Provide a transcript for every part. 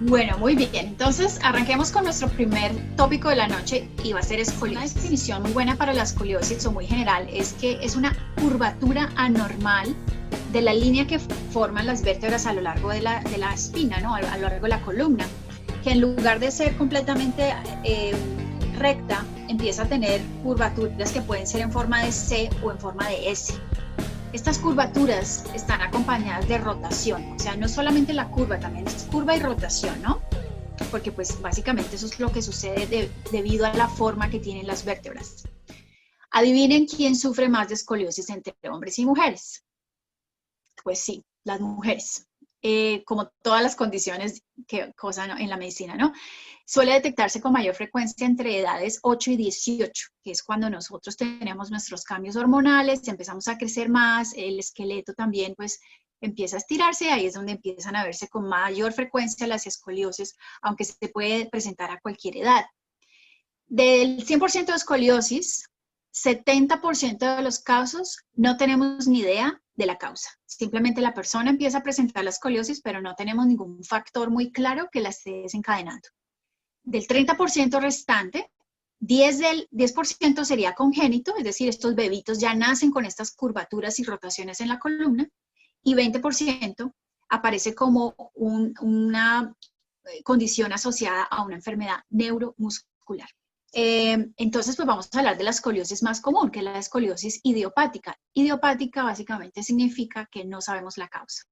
Bueno, muy bien. Entonces, arranquemos con nuestro primer tópico de la noche y va a ser escoliosis. Una definición muy buena para la escoliosis o muy general es que es una curvatura anormal de la línea que forman las vértebras a lo largo de la espina, ¿no? A lo largo de la columna, que en lugar de ser completamente recta, empieza a tener curvaturas que pueden ser en forma de C o en forma de S. Estas curvaturas están acompañadas de rotación, o sea, no solamente la curva, también es curva y rotación, ¿no? Porque pues básicamente eso es lo que sucede debido a la forma que tienen las vértebras. Adivinen quién sufre más de escoliosis entre hombres y mujeres. Pues sí, las mujeres. Como todas las condiciones que causan en la medicina, ¿no? Suele detectarse con mayor frecuencia entre edades 8 y 18, que es cuando nosotros tenemos nuestros cambios hormonales, empezamos a crecer más, el esqueleto también pues empieza a estirarse, ahí es donde empiezan a verse con mayor frecuencia las escoliosis, aunque se puede presentar a cualquier edad. Del 100% de escoliosis, 70% de los casos no tenemos ni idea de la causa. Simplemente la persona empieza a presentar la escoliosis, pero no tenemos ningún factor muy claro que la esté desencadenando. Del 30% restante, 10% sería congénito, es decir, estos bebitos ya nacen con estas curvaturas y rotaciones en la columna, y 20% aparece como una condición asociada a una enfermedad neuromuscular. Entonces, pues vamos a hablar de la escoliosis más común, que es la escoliosis idiopática. Idiopática básicamente significa que no sabemos la causa.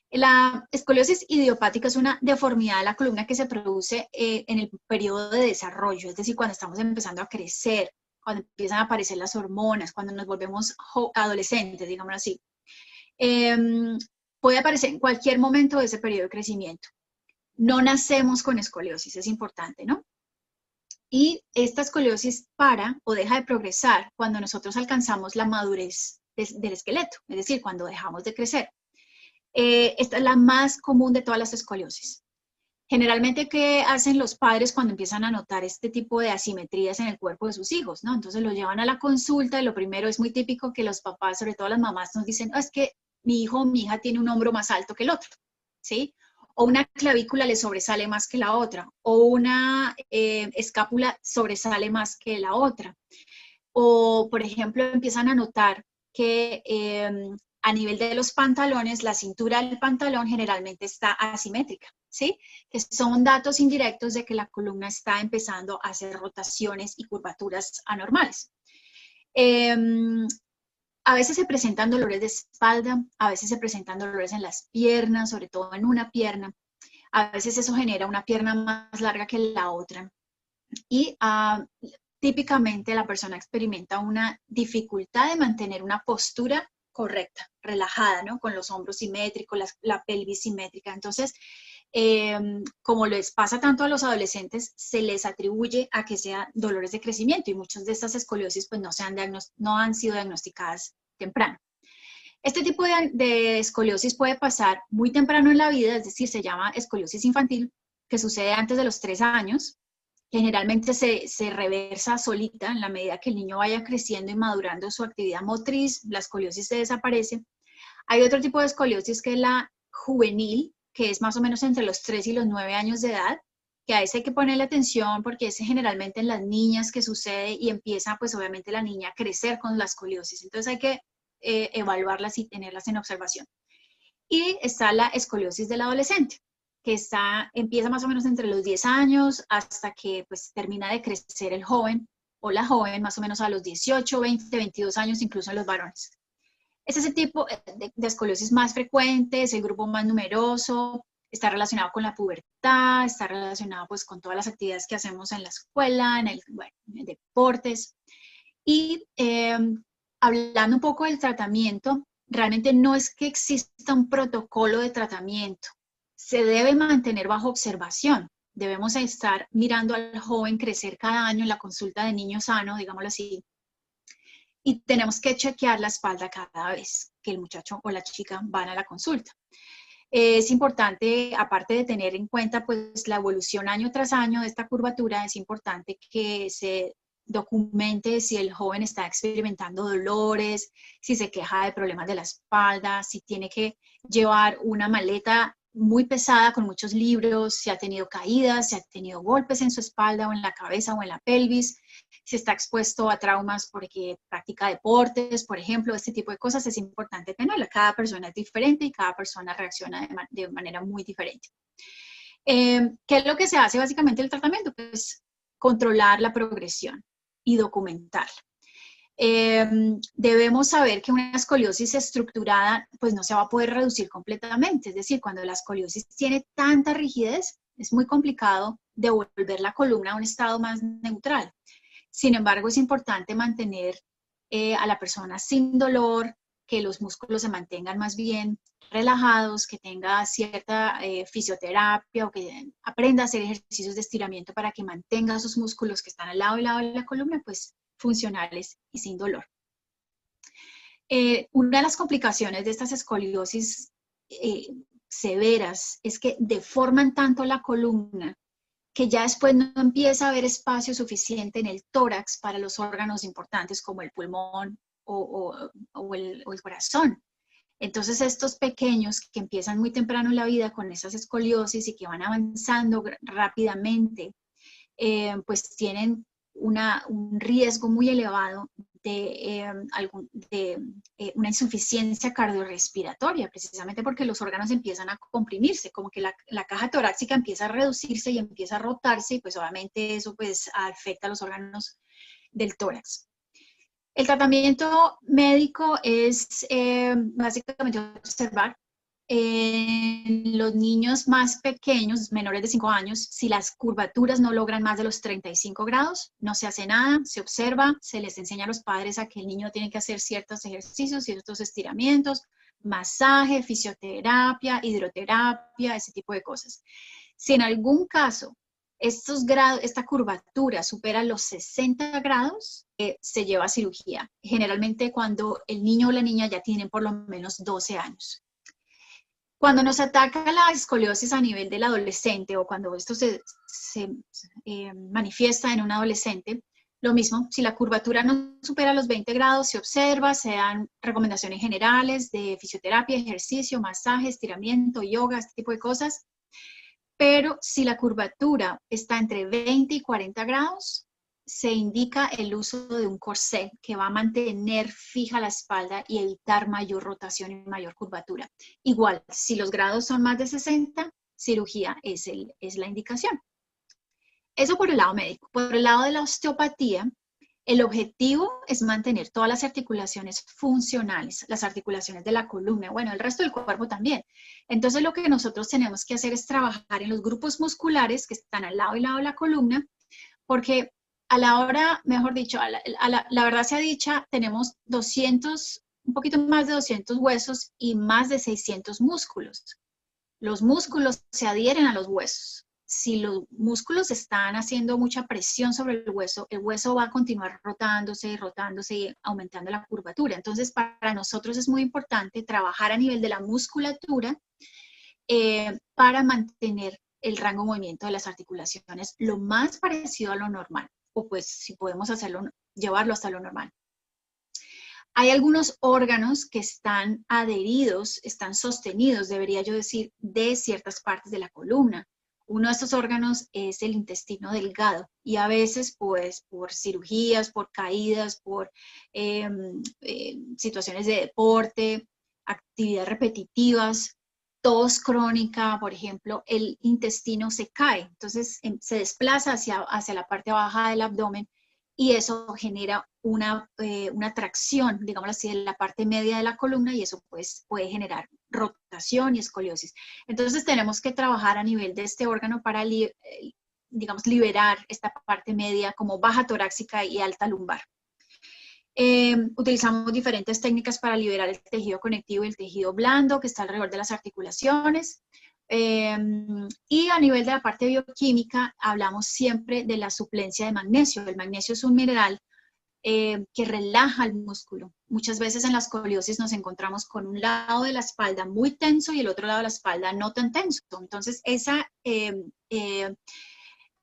La escoliosis idiopática es una deformidad de la columna que se produce en el periodo de desarrollo, es decir, cuando estamos empezando a crecer, cuando empiezan a aparecer las hormonas, cuando nos volvemos adolescentes, digamos así. Puede aparecer en cualquier momento de ese periodo de crecimiento. No nacemos con escoliosis, es importante, ¿no? Y esta escoliosis para o deja de progresar cuando nosotros alcanzamos la madurez del esqueleto, es decir, cuando dejamos de crecer. Esta es la más común de todas las escoliosis. Generalmente, ¿qué hacen los padres cuando empiezan a notar este tipo de asimetrías en el cuerpo de sus hijos, ¿no? Entonces los llevan a la consulta y lo primero es muy típico que los papás, sobre todo las mamás, nos dicen, oh, es que mi hijo o mi hija tiene un hombro más alto que el otro, ¿sí? O una clavícula le sobresale más que la otra, o una escápula sobresale más que la otra. O, por ejemplo, empiezan a notar que a nivel de los pantalones, la cintura del pantalón generalmente está asimétrica, ¿sí? Que son datos indirectos de que la columna está empezando a hacer rotaciones y curvaturas anormales. A veces se presentan dolores de espalda, a veces se presentan dolores en las piernas, sobre todo en una pierna. A veces eso genera una pierna más larga que la otra. Y típicamente la persona experimenta una dificultad de mantener una postura correcta, relajada, ¿no? Con los hombros simétricos, la pelvis simétrica. Entonces, como les pasa tanto a los adolescentes, se les atribuye a que sean dolores de crecimiento y muchas de estas escoliosis pues no han sido diagnosticadas temprano. Este tipo de escoliosis puede pasar muy temprano en la vida, es decir, se llama escoliosis infantil, que sucede antes de los 3 años, que generalmente se reversa solita en la medida que el niño vaya creciendo y madurando su actividad motriz, la escoliosis se desaparece. Hay otro tipo de escoliosis que es la juvenil, que es más o menos entre los 3 y los 9 años de edad, que a ese hay que ponerle atención porque es generalmente en las niñas que sucede y empieza pues obviamente la niña a crecer con la escoliosis. Entonces hay que evaluarlas y tenerlas en observación. Y está la escoliosis del adolescente, que empieza más o menos entre los 10 años hasta que pues termina de crecer el joven o la joven, más o menos a los 18, 20, 22 años, incluso en los varones. Este es el tipo de escoliosis más frecuente, es el grupo más numeroso, está relacionado con la pubertad, está relacionado pues con todas las actividades que hacemos en la escuela, en deportes. Y hablando un poco del tratamiento, realmente no es que exista un protocolo de tratamiento, se debe mantener bajo observación. Debemos estar mirando al joven crecer cada año en la consulta de niño sano, digámoslo así, y tenemos que chequear la espalda cada vez que el muchacho o la chica van a la consulta. Es importante, aparte de tener en cuenta pues, la evolución año tras año de esta curvatura, es importante que se documente si el joven está experimentando dolores, si se queja de problemas de la espalda, si tiene que llevar una maleta muy pesada, con muchos libros, si ha tenido caídas, si ha tenido golpes en su espalda o en la cabeza o en la pelvis, si está expuesto a traumas porque practica deportes, por ejemplo, este tipo de cosas es importante tenerla. Cada persona es diferente y cada persona reacciona de manera muy diferente. ¿Qué es lo que se hace básicamente el tratamiento? Pues controlar la progresión y documentarla. Debemos saber que una escoliosis estructurada pues no se va a poder reducir completamente, es decir, cuando la escoliosis tiene tanta rigidez, es muy complicado devolver la columna a un estado más neutral. Sin embargo, es importante mantener a la persona sin dolor, que los músculos se mantengan más bien relajados, que tenga cierta fisioterapia o que aprenda a hacer ejercicios de estiramiento para que mantenga sus músculos que están al lado y lado de la columna, pues funcionales y sin dolor. Una de las complicaciones de estas escoliosis severas es que deforman tanto la columna que ya después no empieza a haber espacio suficiente en el tórax para los órganos importantes como el pulmón o el corazón. Entonces estos pequeños que empiezan muy temprano en la vida con esas escoliosis y que van avanzando rápidamente, pues tienen un riesgo muy elevado de una insuficiencia cardiorrespiratoria, precisamente porque los órganos empiezan a comprimirse, como que la caja torácica empieza a reducirse y empieza a rotarse, y pues obviamente eso pues afecta a los órganos del tórax. El tratamiento médico es básicamente observar en los niños más pequeños, menores de 5 años, si las curvaturas no logran más de los 35 grados, no se hace nada, se observa, se les enseña a los padres a que el niño tiene que hacer ciertos ejercicios, ciertos estiramientos, masaje, fisioterapia, hidroterapia, ese tipo de cosas. Si en algún caso esta curvatura supera los 60 grados, se lleva a cirugía, generalmente cuando el niño o la niña ya tienen por lo menos 12 años. Cuando nos ataca la escoliosis a nivel del adolescente o cuando esto se manifiesta en un adolescente, lo mismo, si la curvatura no supera los 20 grados, se observa, se dan recomendaciones generales de fisioterapia, ejercicio, masaje, estiramiento, yoga, este tipo de cosas. Pero si la curvatura está entre 20 y 40 grados, se indica el uso de un corsé que va a mantener fija la espalda y evitar mayor rotación y mayor curvatura. Igual, si los grados son más de 60, cirugía es la indicación. Eso por el lado médico. Por el lado de la osteopatía, el objetivo es mantener todas las articulaciones funcionales, las articulaciones de la columna, bueno, el resto del cuerpo también. Entonces lo que nosotros tenemos que hacer es trabajar en los grupos musculares que están al lado y lado de la columna, porque a la hora, mejor dicho, la verdad sea dicha, tenemos 200, un poquito más de 200 huesos y más de 600 músculos. Los músculos se adhieren a los huesos. Si los músculos están haciendo mucha presión sobre el hueso va a continuar rotándose y rotándose y aumentando la curvatura. Entonces, para nosotros es muy importante trabajar a nivel de la musculatura para mantener el rango de movimiento de las articulaciones lo más parecido a lo normal, o pues si podemos hacerlo, llevarlo hasta lo normal. Hay algunos órganos que están adheridos, están sostenidos, debería yo decir, de ciertas partes de la columna. Uno de estos órganos es el intestino delgado y a veces pues por cirugías, por caídas, por situaciones de deporte, actividades repetitivas, tos crónica, por ejemplo, el intestino se cae, entonces se desplaza hacia la parte baja del abdomen y eso genera una tracción, digamos así, en la parte media de la columna y eso pues puede generar rotación y escoliosis. Entonces tenemos que trabajar a nivel de este órgano para, digamos, liberar esta parte media como baja torácica y alta lumbar. Utilizamos diferentes técnicas para liberar el tejido conectivo y el tejido blando que está alrededor de las articulaciones. Y a nivel de la parte bioquímica hablamos siempre de la suplencia de magnesio. El magnesio es un mineral que relaja el músculo. Muchas veces en la escoliosis nos encontramos con un lado de la espalda muy tenso y el otro lado de la espalda no tan tenso. Entonces esa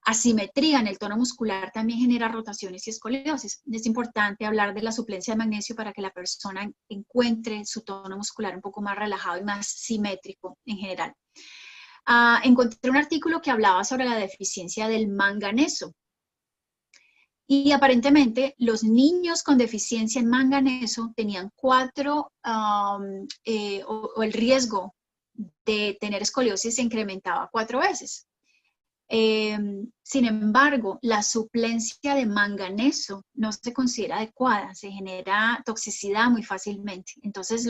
asimetría en el tono muscular también genera rotaciones y escoliosis. Es importante hablar de la suplencia de magnesio para que la persona encuentre su tono muscular un poco más relajado y más simétrico en general. encontré un artículo que hablaba sobre la deficiencia del manganeso. Y aparentemente los niños con deficiencia en manganeso tenían o el riesgo de tener escoliosis se incrementaba 4 veces. Sin embargo, la suplencia de manganeso no se considera adecuada, se genera toxicidad muy fácilmente. Entonces,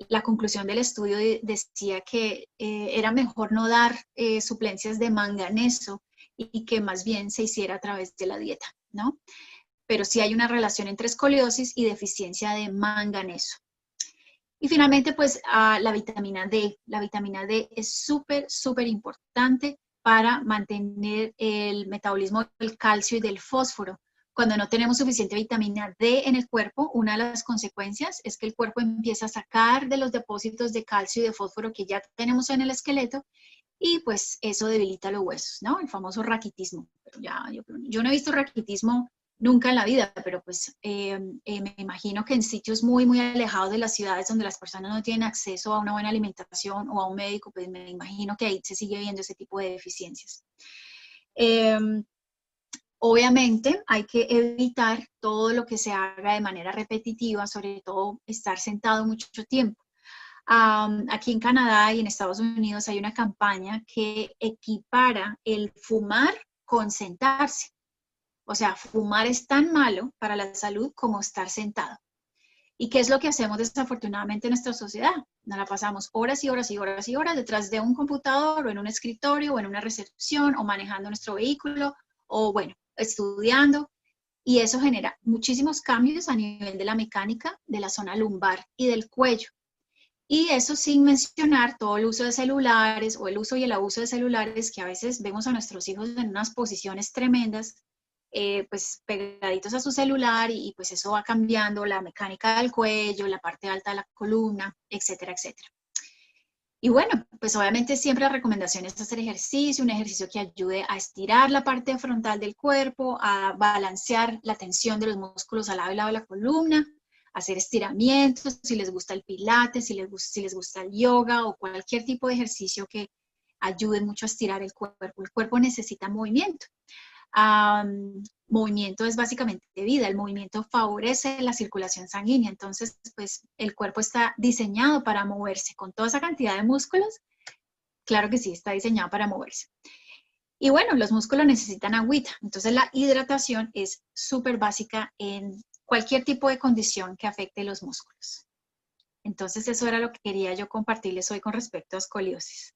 la conclusión del estudio decía que era mejor no dar suplencias de manganeso y que más bien se hiciera a través de la dieta, ¿no? Pero sí hay una relación entre escoliosis y deficiencia de manganeso. Y finalmente, pues la vitamina D. La vitamina D es súper, súper importante para mantener el metabolismo del calcio y del fósforo. Cuando no tenemos suficiente vitamina D en el cuerpo, una de las consecuencias es que el cuerpo empieza a sacar de los depósitos de calcio y de fósforo que ya tenemos en el esqueleto y pues eso debilita los huesos, ¿no? El famoso raquitismo. Pero yo no he visto raquitismo nunca en la vida, pero pues me imagino que en sitios muy, muy alejados de las ciudades donde las personas no tienen acceso a una buena alimentación o a un médico, pues me imagino que ahí se sigue viendo ese tipo de deficiencias. Obviamente hay que evitar todo lo que se haga de manera repetitiva, sobre todo estar sentado mucho tiempo. Aquí en Canadá y en Estados Unidos hay una campaña que equipara el fumar con sentarse. O sea, fumar es tan malo para la salud como estar sentado. ¿Y qué es lo que hacemos desafortunadamente en nuestra sociedad? Nos la pasamos horas y horas y horas y horas detrás de un computador o en un escritorio o en una recepción o manejando nuestro vehículo o, bueno, estudiando. Y eso genera muchísimos cambios a nivel de la mecánica, de la zona lumbar y del cuello. Y eso sin mencionar todo el uso de celulares o el uso y el abuso de celulares que a veces vemos a nuestros hijos en unas posiciones tremendas, pues pegaditos a su celular y pues eso va cambiando la mecánica del cuello, la parte alta de la columna, etcétera, etcétera. Y bueno, pues obviamente siempre la recomendación es hacer ejercicio, un ejercicio que ayude a estirar la parte frontal del cuerpo, a balancear la tensión de los músculos al lado y lado de la columna, hacer estiramientos, si les gusta el pilates, si les gusta el yoga o cualquier tipo de ejercicio que ayude mucho a estirar el cuerpo. El cuerpo necesita movimiento. Movimiento es básicamente vida, el movimiento favorece la circulación sanguínea, entonces pues el cuerpo está diseñado para moverse con toda esa cantidad de músculos, claro que sí, está diseñado para moverse. Y bueno, los músculos necesitan agüita, entonces la hidratación es súper básica en cualquier tipo de condición que afecte los músculos. Entonces eso era lo que quería yo compartirles hoy con respecto a escoliosis.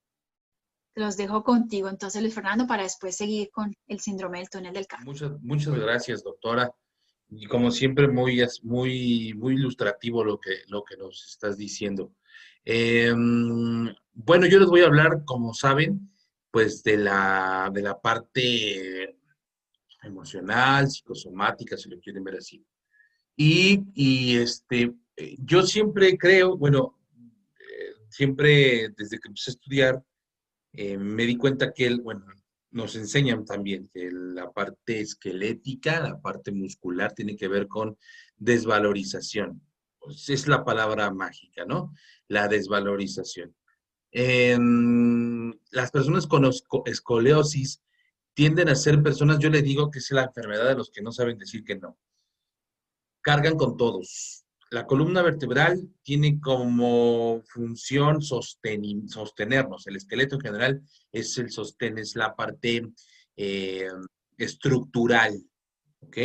Los dejo contigo entonces, Luis Fernando, para después seguir con el síndrome del túnel del carpo. Muchas gracias, doctora. Y como siempre, muy ilustrativo lo que nos estás diciendo. Bueno, yo les voy a hablar, como saben, pues de la parte emocional, psicosomática, si lo quieren ver así. Yo siempre creo, bueno, siempre desde que empecé a estudiar, me di cuenta que bueno, nos enseñan también que la parte esquelética, la parte muscular tiene que ver con desvalorización. Pues es la palabra mágica, ¿no? La desvalorización. Las personas con escoliosis tienden a ser personas, yo le digo que es la enfermedad de los que no saben decir que no. Cargan con todos. La columna vertebral tiene como función sostenernos. El esqueleto en general es el sostén, es la parte estructural, ¿ok?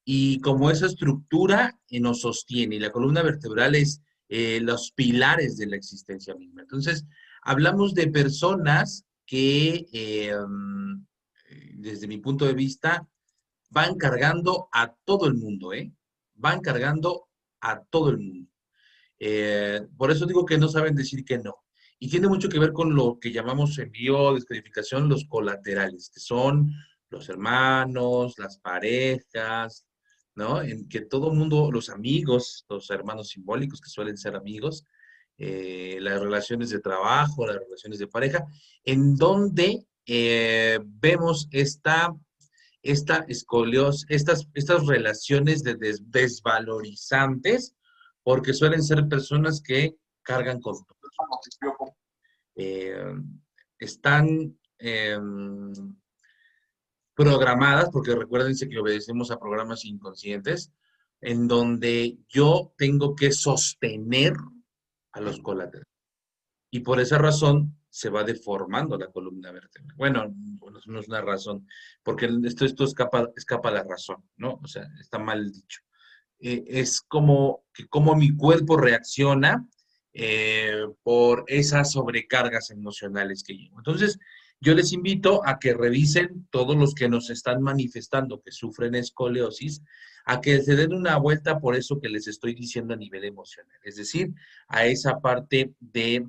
Y como esa estructura nos sostiene, y la columna vertebral es los pilares de la existencia misma. Entonces, hablamos de personas que, desde mi punto de vista, van cargando a todo el mundo, ¿eh? Van cargando a todo el mundo. Por eso digo que no saben decir que no. Y tiene mucho que ver con lo que llamamos en biodescodificación los colaterales, que son los hermanos, las parejas, ¿no? En que todo el mundo, los amigos, los hermanos simbólicos que suelen ser amigos, las relaciones de trabajo, las relaciones de pareja, en donde vemos estas relaciones desvalorizantes, porque suelen ser personas que cargan con todo. están programadas, porque recuérdense que obedecemos a programas inconscientes, en donde yo tengo que sostener a los colaterales. Y por esa razón se va deformando la columna vertebral. Bueno, no es una razón, porque esto escapa a la razón, ¿no? O sea, está mal dicho. Es como que cómo mi cuerpo reacciona por esas sobrecargas emocionales que llevo. Entonces, yo les invito a que revisen todos los que nos están manifestando que sufren escoliosis, a que se den una vuelta por eso que les estoy diciendo a nivel emocional, es decir, a esa parte de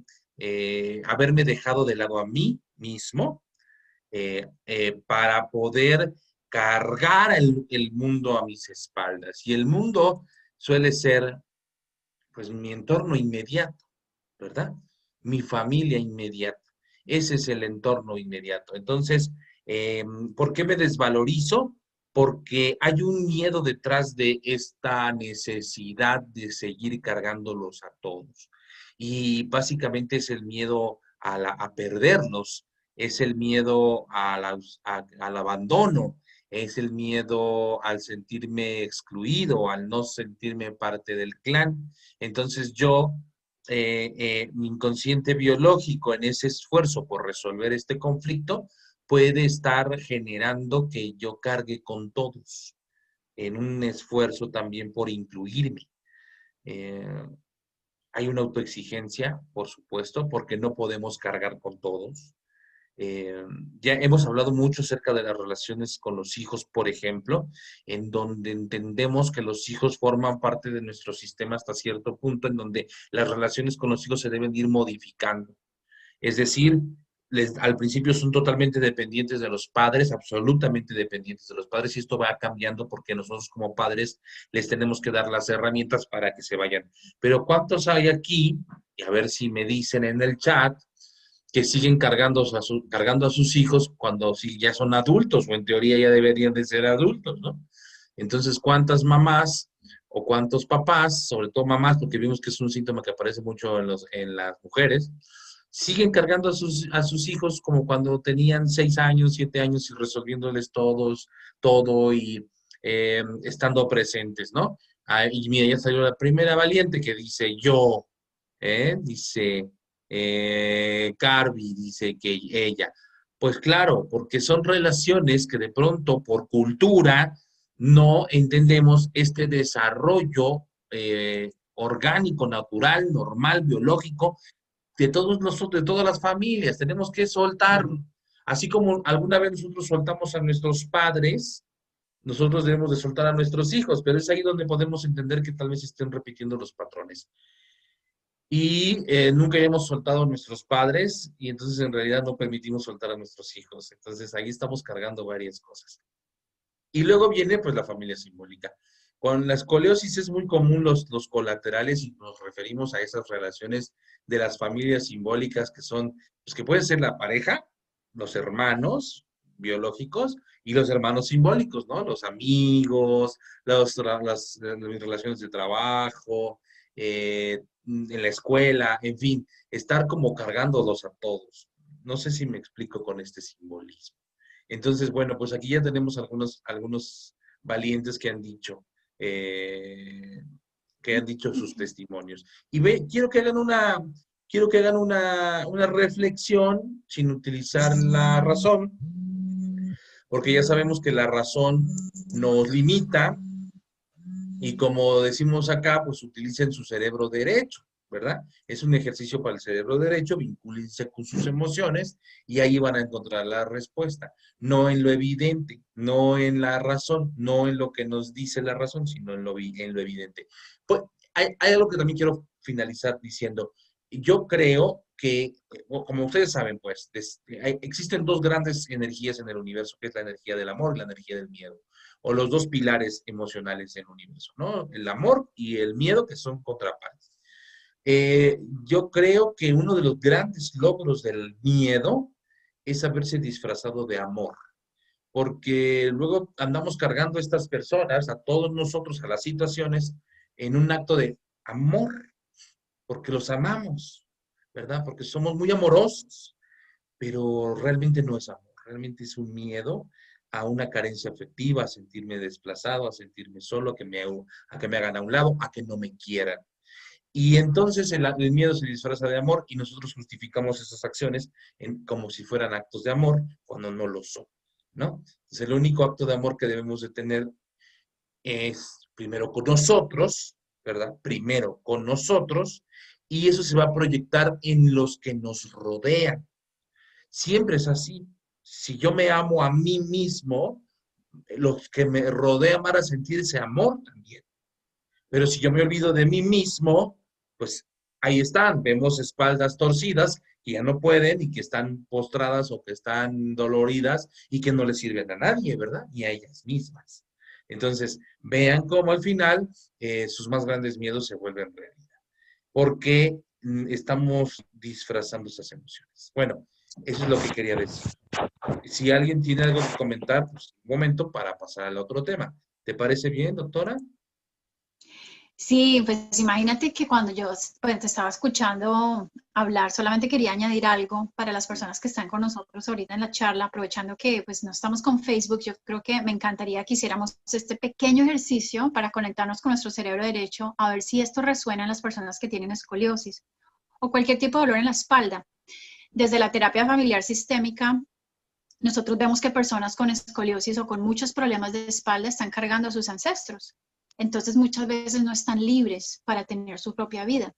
haberme dejado de lado a mí mismo para poder cargar el mundo a mis espaldas. Y el mundo suele ser, pues, mi entorno inmediato, ¿verdad? Mi familia inmediata. Ese es el entorno inmediato. Entonces, ¿por qué me desvalorizo? Porque hay un miedo detrás de esta necesidad de seguir cargándolos a todos. Y básicamente es el miedo a perderlos, es el miedo al abandono, es el miedo al sentirme excluido, al no sentirme parte del clan. Entonces mi inconsciente biológico en ese esfuerzo por resolver este conflicto puede estar generando que yo cargue con todos en un esfuerzo también por incluirme. Eh, Hay una autoexigencia, por supuesto, porque no podemos cargar con todos. Eh, ya hemos hablado mucho acerca de las relaciones con los hijos, por ejemplo, en donde entendemos que los hijos forman parte de nuestro sistema hasta cierto punto, en donde las relaciones con los hijos se deben ir modificando. Es decir, al principio son totalmente dependientes de los padres, absolutamente dependientes de los padres, y esto va cambiando porque nosotros como padres les tenemos que dar las herramientas para que se vayan. Pero ¿cuántos hay aquí? Y a ver si me dicen en el chat, que siguen cargando a sus hijos cuando sí ya son adultos, o en teoría ya deberían de ser adultos, ¿no? Entonces, ¿cuántas mamás o cuántos papás, sobre todo mamás, porque vimos que es un síntoma que aparece mucho en las mujeres, siguen cargando a sus hijos como cuando tenían 6 años, 7 años y resolviéndoles todo y estando presentes, ¿no? Y mira, ya salió la primera valiente que dice yo, dice Carby, dice que ella. Pues claro, porque son relaciones que de pronto por cultura no entendemos este desarrollo orgánico, natural, normal, biológico de todos nosotros, de todas las familias. Tenemos que soltarlo. Así como alguna vez nosotros soltamos a nuestros padres, nosotros debemos de soltar a nuestros hijos, pero es ahí donde podemos entender que tal vez estén repitiendo los patrones. Y nunca hemos soltado a nuestros padres y entonces en realidad no permitimos soltar a nuestros hijos. Entonces ahí estamos cargando varias cosas. Y luego viene pues la familia simbólica. Con la escoliosis es muy común los colaterales y nos referimos a esas relaciones de las familias simbólicas que son, pues que pueden ser la pareja, los hermanos biológicos y los hermanos simbólicos, ¿no? Los amigos, las relaciones de trabajo, en la escuela, en fin, estar como cargándolos a todos. No sé si me explico con este simbolismo. Entonces, bueno, pues aquí ya tenemos algunos valientes eh, que han dicho sus testimonios. Y quiero que hagan una reflexión sin utilizar la razón, porque ya sabemos que la razón nos limita y como decimos acá, pues utilicen su cerebro derecho, ¿verdad? Es un ejercicio para el cerebro derecho, vincúlense con sus emociones y ahí van a encontrar la respuesta. No en lo evidente, no en la razón, no en lo que nos dice la razón, sino en lo evidente. Pues hay algo que también quiero finalizar diciendo. Yo creo que, como ustedes saben, pues, existen dos grandes energías en el universo, que es la energía del amor y la energía del miedo, o los dos pilares emocionales del universo, ¿no? El amor y el miedo, que son contrapartes. Yo creo que uno de los grandes logros del miedo es haberse disfrazado de amor, porque luego andamos cargando a estas personas, a todos nosotros, a las situaciones, en un acto de amor, porque los amamos, ¿verdad? Porque somos muy amorosos. pero realmente no es amor, realmente es un miedo a una carencia afectiva, a sentirme desplazado, a sentirme solo, a que me hagan a un lado, a que no me quieran. Y entonces el miedo se disfraza de amor y nosotros justificamos esas acciones como si fueran actos de amor cuando no lo son, ¿no? Entonces el único acto de amor que debemos de tener es primero con nosotros, ¿verdad? Primero con nosotros, y eso se va a proyectar en los que nos rodean. Siempre es así. Si yo me amo a mí mismo, los que me rodean van a sentir ese amor también. Pero si yo me olvido de mí mismo, pues ahí están, vemos espaldas torcidas que ya no pueden y que están postradas o que están doloridas y que no les sirven a nadie, ¿verdad? Ni a ellas mismas. Entonces, vean cómo al final sus más grandes miedos se vuelven realidad. Porque estamos disfrazando esas emociones. Bueno, eso es lo que quería decir. Si alguien tiene algo que comentar, pues un momento para pasar al otro tema. ¿Te parece bien, doctora? Sí, pues imagínate que cuando yo pues, te estaba escuchando hablar, solamente quería añadir algo para las personas que están con nosotros ahorita en la charla, aprovechando que pues no estamos con Facebook, yo creo que me encantaría que hiciéramos este pequeño ejercicio para conectarnos con nuestro cerebro derecho, a ver si esto resuena en las personas que tienen escoliosis o cualquier tipo de dolor en la espalda. Desde la terapia familiar sistémica, nosotros vemos que personas con escoliosis o con muchos problemas de espalda están cargando a sus ancestros. Entonces muchas veces no están libres para tener su propia vida.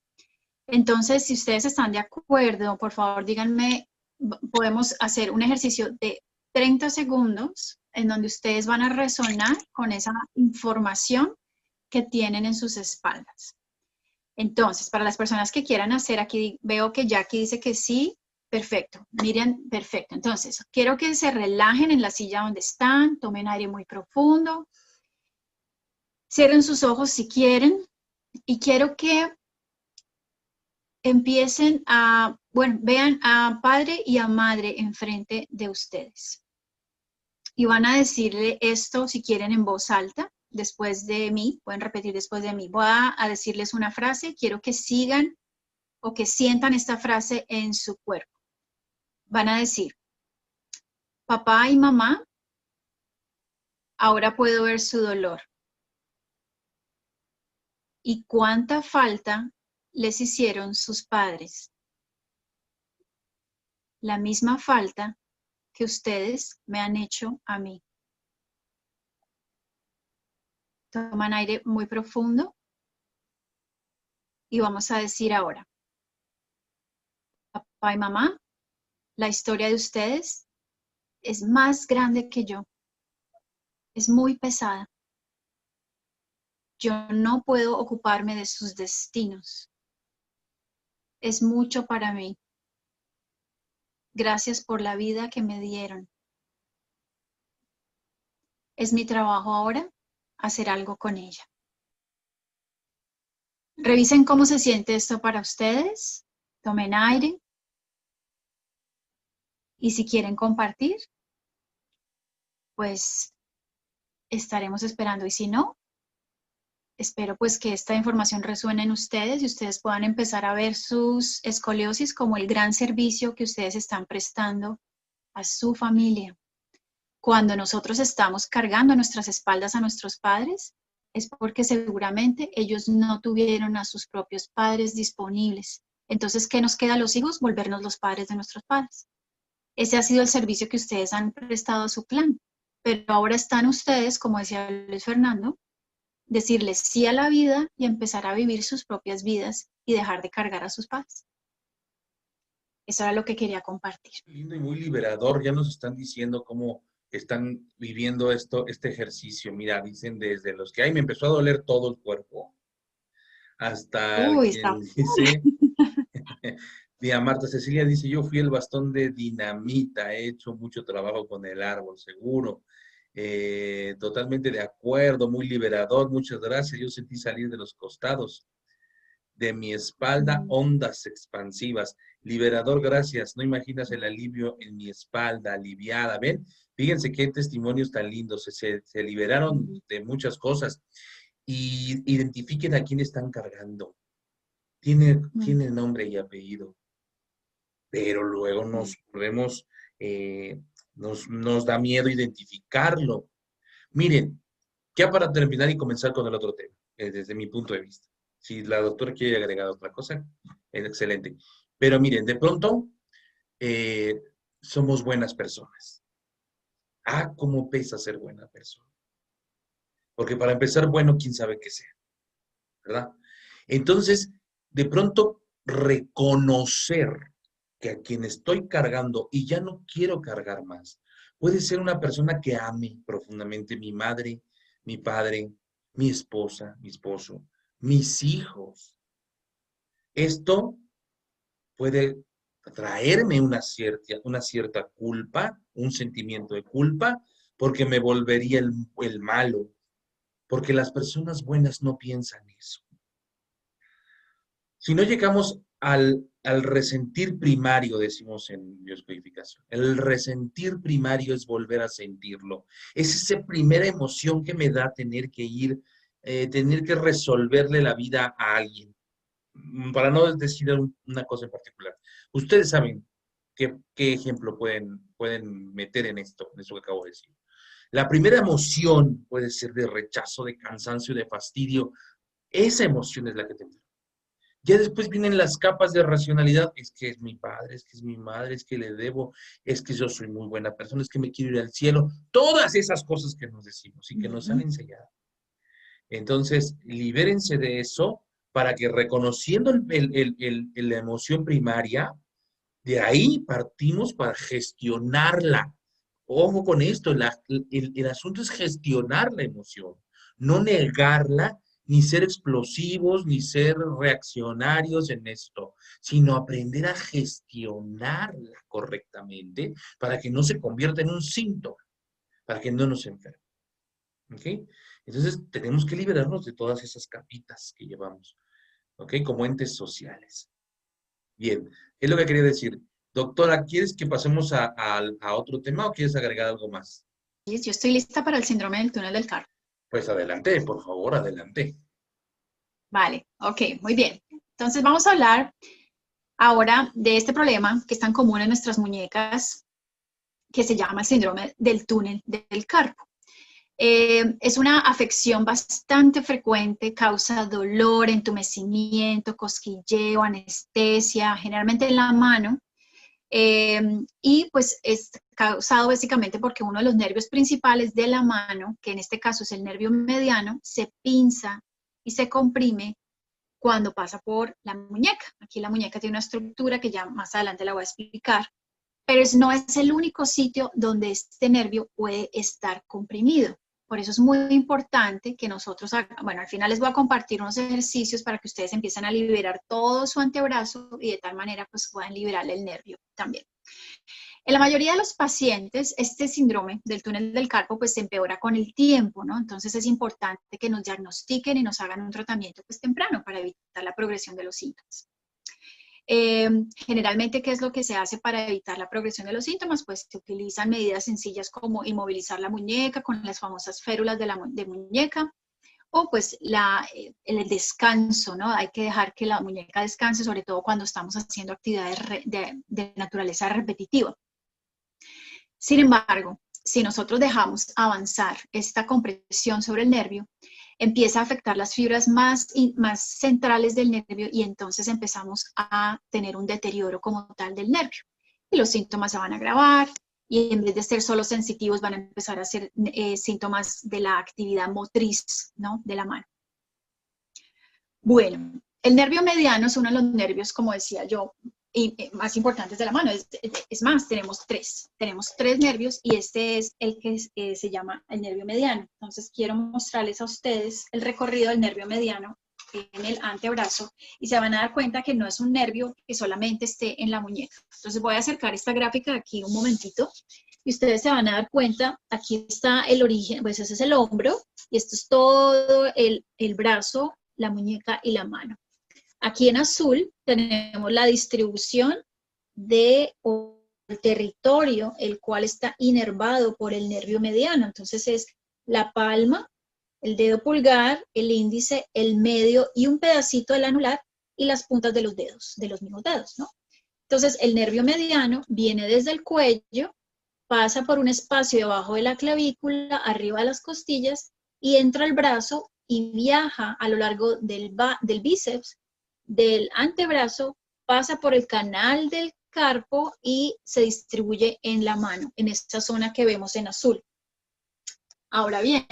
Entonces, si ustedes están de acuerdo, por favor díganme, podemos hacer un ejercicio de 30 segundos en donde ustedes van a resonar con esa información que tienen en sus espaldas. Entonces, para las personas que quieran hacer, aquí veo que Jackie dice que sí. Perfecto, Miriam, perfecto. Entonces, quiero que se relajen en la silla donde están, tomen aire muy profundo, cierren sus ojos si quieren y quiero que empiecen a, bueno, vean a padre y a madre enfrente de ustedes. Y van a decirle esto si quieren en voz alta, después de mí, pueden repetir después de mí. Voy a decirles una frase, quiero que sigan o que sientan esta frase en su cuerpo. Van a decir, papá y mamá, ahora puedo ver su dolor. ¿Y cuánta falta les hicieron sus padres? La misma falta que ustedes me han hecho a mí. Toman aire muy profundo y vamos a decir ahora, papá y mamá, la historia de ustedes es más grande que yo, es muy pesada. Yo no puedo ocuparme de sus destinos. Es mucho para mí. Gracias por la vida que me dieron. Es mi trabajo ahora hacer algo con ella. Revisen cómo se siente esto para ustedes. Tomen aire. Y si quieren compartir, pues estaremos esperando. Y si no, espero pues que esta información resuene en ustedes y ustedes puedan empezar a ver sus escoliosis como el gran servicio que ustedes están prestando a su familia. Cuando nosotros estamos cargando a nuestras espaldas a nuestros padres, es porque seguramente ellos no tuvieron a sus propios padres disponibles. Entonces, ¿qué nos queda a los hijos? Volvernos los padres de nuestros padres. Ese ha sido el servicio que ustedes han prestado a su clan. Pero ahora están ustedes, como decía Luis Fernando, decirles sí a la vida y empezar a vivir sus propias vidas y dejar de cargar a sus padres. Eso era lo que quería compartir. Lindo y muy liberador. Ya nos están diciendo cómo están viviendo este ejercicio. Mira, dicen desde los que, ay, me empezó a doler todo el cuerpo, hasta Uy, quien está dice, mira, Marta Cecilia dice, yo fui el bastón de dinamita, he hecho mucho trabajo con el árbol, seguro. Totalmente de acuerdo, muy liberador, muchas gracias. Yo sentí salir de los costados de mi espalda ondas expansivas. Liberador, gracias. No imaginas el alivio en mi espalda, aliviada. ¿Ven? Fíjense qué testimonios tan lindos. Se liberaron de muchas cosas. Y identifiquen a quién están cargando. Tiene nombre y apellido. pero luego nos volvemos, nos da miedo identificarlo. Miren, ya para terminar y comenzar con el otro tema, desde mi punto de vista. Si la doctora quiere agregar otra cosa, es excelente. Pero miren, de pronto eh, somos buenas personas. Ah, cómo pesa ser buena persona. Porque para empezar, bueno, quién sabe qué sea, ¿verdad? Entonces, de pronto, reconocer que a quien estoy cargando y ya no quiero cargar más, puede ser una persona que ame profundamente mi madre, mi padre, mi esposa, mi esposo, mis hijos. Esto puede traerme una cierta culpa, un sentimiento de culpa, porque me volvería el malo, porque las personas buenas no piensan eso. Si no llegamos al resentir primario, decimos en bioscodificación, el resentir primario es volver a sentirlo. Es esa primera emoción que me da tener que ir, tener que resolverle la vida a alguien. Para no decir una cosa en particular. Ustedes saben qué ejemplo pueden meter en esto que acabo de decir. La primera emoción puede ser de rechazo, de cansancio, de fastidio. Esa emoción es la que te entra. Ya después vienen las capas de racionalidad. Es que es mi padre, es que es mi madre, es que le debo, es que yo soy muy buena persona, es que me quiero ir al cielo. Todas esas cosas que nos decimos y que nos han enseñado. Entonces, libérense de eso para que reconociendo la emoción primaria, de ahí partimos para gestionarla. Ojo con esto, el asunto es gestionar la emoción, no negarla, ni ser explosivos, ni ser reaccionarios en esto, sino aprender a gestionarla correctamente para que no se convierta en un síntoma, para que no nos enferme. ¿Ok? Entonces, tenemos que liberarnos de todas esas capitas que llevamos, ¿ok? Como entes sociales. Bien, es lo que quería decir. Doctora, ¿quieres que pasemos a otro tema o quieres agregar algo más? Yo estoy lista para el síndrome del túnel del carpo. Pues adelante, por favor, adelante. Vale, ok, muy bien. Entonces vamos a hablar ahora de este problema que es tan común en nuestras muñecas, que se llama el síndrome del túnel del carpo. Es una afección bastante frecuente, causa dolor, entumecimiento, cosquilleo, anestesia, generalmente en la mano, y pues es causado básicamente porque uno de los nervios principales de la mano, que en este caso es el nervio mediano, se pinza y se comprime cuando pasa por la muñeca. Aquí la muñeca tiene una estructura que ya más adelante la voy a explicar, pero no es el único sitio donde este nervio puede estar comprimido. Por eso es muy importante que nosotros, bueno, al final les voy a compartir unos ejercicios para que ustedes empiecen a liberar todo su antebrazo y de tal manera pues puedan liberar el nervio también. En la mayoría de los pacientes, este síndrome del túnel del carpo pues se empeora con el tiempo, ¿no? Entonces es importante que nos diagnostiquen y nos hagan un tratamiento pues temprano para evitar la progresión de los síntomas. Generalmente, ¿qué es lo que se hace para evitar la progresión de los síntomas? Pues se utilizan medidas sencillas como inmovilizar la muñeca con las famosas férulas de muñeca, o pues el descanso, ¿no? Hay que dejar que la muñeca descanse, sobre todo cuando estamos haciendo actividades de naturaleza repetitiva. Sin embargo, si nosotros dejamos avanzar esta compresión sobre el nervio, empieza a afectar las fibras más centrales del nervio y entonces empezamos a tener un deterioro como tal del nervio. Y los síntomas se van a agravar y en vez de ser solo sensitivos van a empezar a ser síntomas de la actividad motriz, ¿no? De la mano. Bueno, el nervio mediano es uno de los nervios, como decía yo, más importantes de la mano. Es más, tenemos tres nervios y este es el que se llama el nervio mediano. Entonces quiero mostrarles a ustedes el recorrido del nervio mediano en el antebrazo y se van a dar cuenta que no es un nervio que solamente esté en la muñeca. Entonces voy a acercar esta gráfica aquí un momentito y ustedes se van a dar cuenta, aquí está el origen, pues ese es el hombro y esto es todo el brazo, la muñeca y la mano. Aquí en azul tenemos la distribución del territorio, el cual está inervado por el nervio mediano. Entonces es la palma, el dedo pulgar, el índice, el medio y un pedacito del anular y las puntas de los dedos, de los mismos dedos, ¿no? Entonces, el nervio mediano viene desde el cuello, pasa por un espacio debajo de la clavícula, arriba de las costillas, y entra al brazo y viaja a lo largo del bíceps, del antebrazo, pasa por el canal del carpo y se distribuye en la mano, en esta zona que vemos en azul. Ahora bien,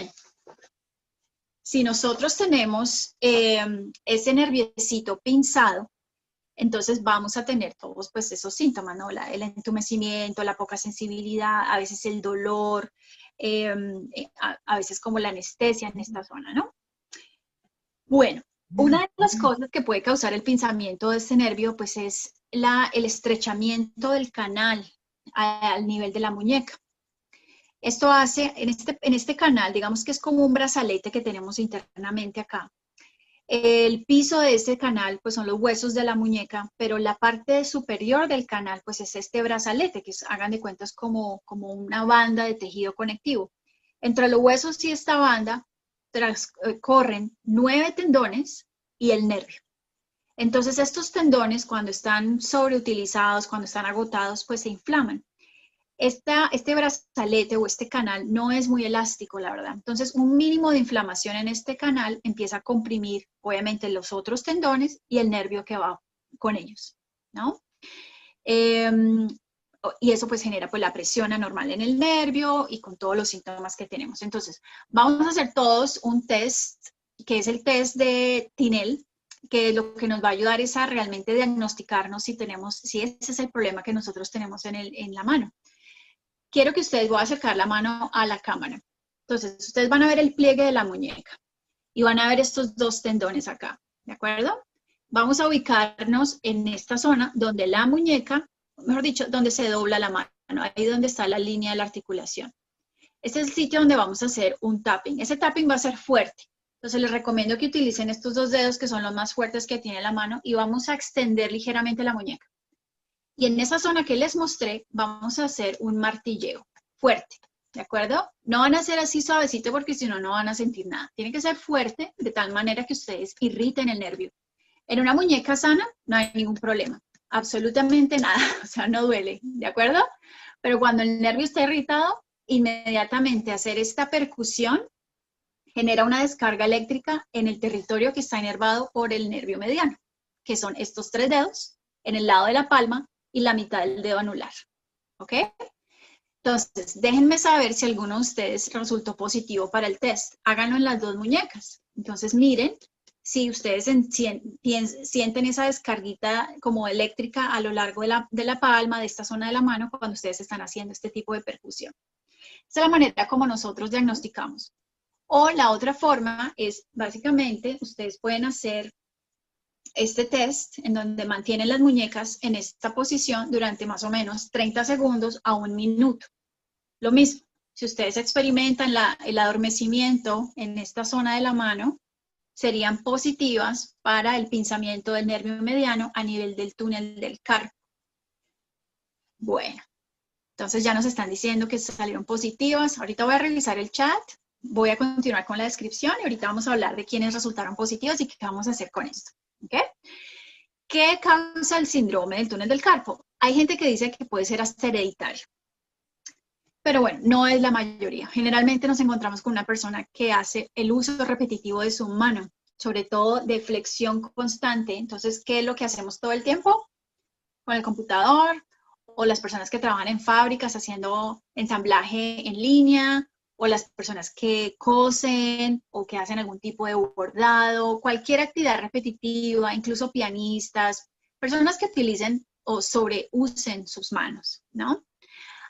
si nosotros tenemos ese nerviecito pinzado, entonces vamos a tener todos pues esos síntomas, ¿no? El entumecimiento, la poca sensibilidad, a veces el dolor, a veces como la anestesia en esta zona, ¿no? Bueno, una de las cosas que puede causar el pinzamiento de este nervio pues es el estrechamiento del canal al nivel de la muñeca. Esto hace, en este canal, digamos que es como un brazalete que tenemos internamente acá. El piso de este canal pues son los huesos de la muñeca, pero la parte superior del canal pues es este brazalete, que hagan de cuenta es como una banda de tejido conectivo. Entre los huesos y esta banda corren 9 tendones y el nervio. Entonces estos tendones cuando están sobreutilizados, cuando están agotados, pues se inflaman. Este brazalete o este canal no es muy elástico, la verdad. Entonces, un mínimo de inflamación en este canal empieza a comprimir, obviamente, los otros tendones y el nervio que va con ellos, ¿no? Y eso pues genera pues la presión anormal en el nervio y con todos los síntomas que tenemos. Entonces, vamos a hacer todos un test, que es el test de Tinel, que lo que nos va a ayudar es a realmente diagnosticarnos si ese es el problema que nosotros tenemos en la mano. Quiero que ustedes, voy a acercar la mano a la cámara. Entonces, ustedes van a ver el pliegue de la muñeca y van a ver estos 2 tendones acá, ¿de acuerdo? Vamos a ubicarnos en esta zona donde la muñeca, mejor dicho, donde se dobla la mano, ahí donde está la línea de la articulación. Este es el sitio donde vamos a hacer un tapping. Ese tapping va a ser fuerte. Entonces, les recomiendo que utilicen estos 2 dedos que son los más fuertes que tiene la mano y vamos a extender ligeramente la muñeca. Y en esa zona que les mostré, vamos a hacer un martilleo fuerte, ¿de acuerdo? No van a hacer así suavecito porque si no, no van a sentir nada. Tiene que ser fuerte de tal manera que ustedes irriten el nervio. En una muñeca sana no hay ningún problema, absolutamente nada, o sea, no duele, ¿de acuerdo? Pero cuando el nervio está irritado, inmediatamente hacer esta percusión genera una descarga eléctrica en el territorio que está inervado por el nervio mediano, que son estos 3 dedos en el lado de la palma y la mitad del dedo anular, ¿ok? Entonces, déjenme saber si alguno de ustedes resultó positivo para el test. Háganlo en las 2 muñecas. Entonces, miren si ustedes sienten esa descarguita como eléctrica a lo largo de la palma, de esta zona de la mano, cuando ustedes están haciendo este tipo de percusión. Esa es la manera como nosotros diagnosticamos. O la otra forma es, básicamente, ustedes pueden hacer este test en donde mantienen las muñecas en esta posición durante más o menos 30 segundos a 1 minuto. Lo mismo, si ustedes experimentan el adormecimiento en esta zona de la mano, serían positivas para el pinzamiento del nervio mediano a nivel del túnel del carpo. Bueno, entonces ya nos están diciendo que salieron positivas. Ahorita voy a revisar el chat, voy a continuar con la descripción y ahorita vamos a hablar de quiénes resultaron positivos y qué vamos a hacer con esto. ¿Okay? ¿Qué causa el síndrome del túnel del carpo? Hay gente que dice que puede ser hasta hereditario. Pero bueno, no es la mayoría. Generalmente nos encontramos con una persona que hace el uso repetitivo de su mano, sobre todo de flexión constante. Entonces, ¿qué es lo que hacemos todo el tiempo? Con el computador, o las personas que trabajan en fábricas haciendo ensamblaje en línea, o las personas que cosen o que hacen algún tipo de bordado, cualquier actividad repetitiva, incluso pianistas, personas que utilicen o sobreusen sus manos, ¿no?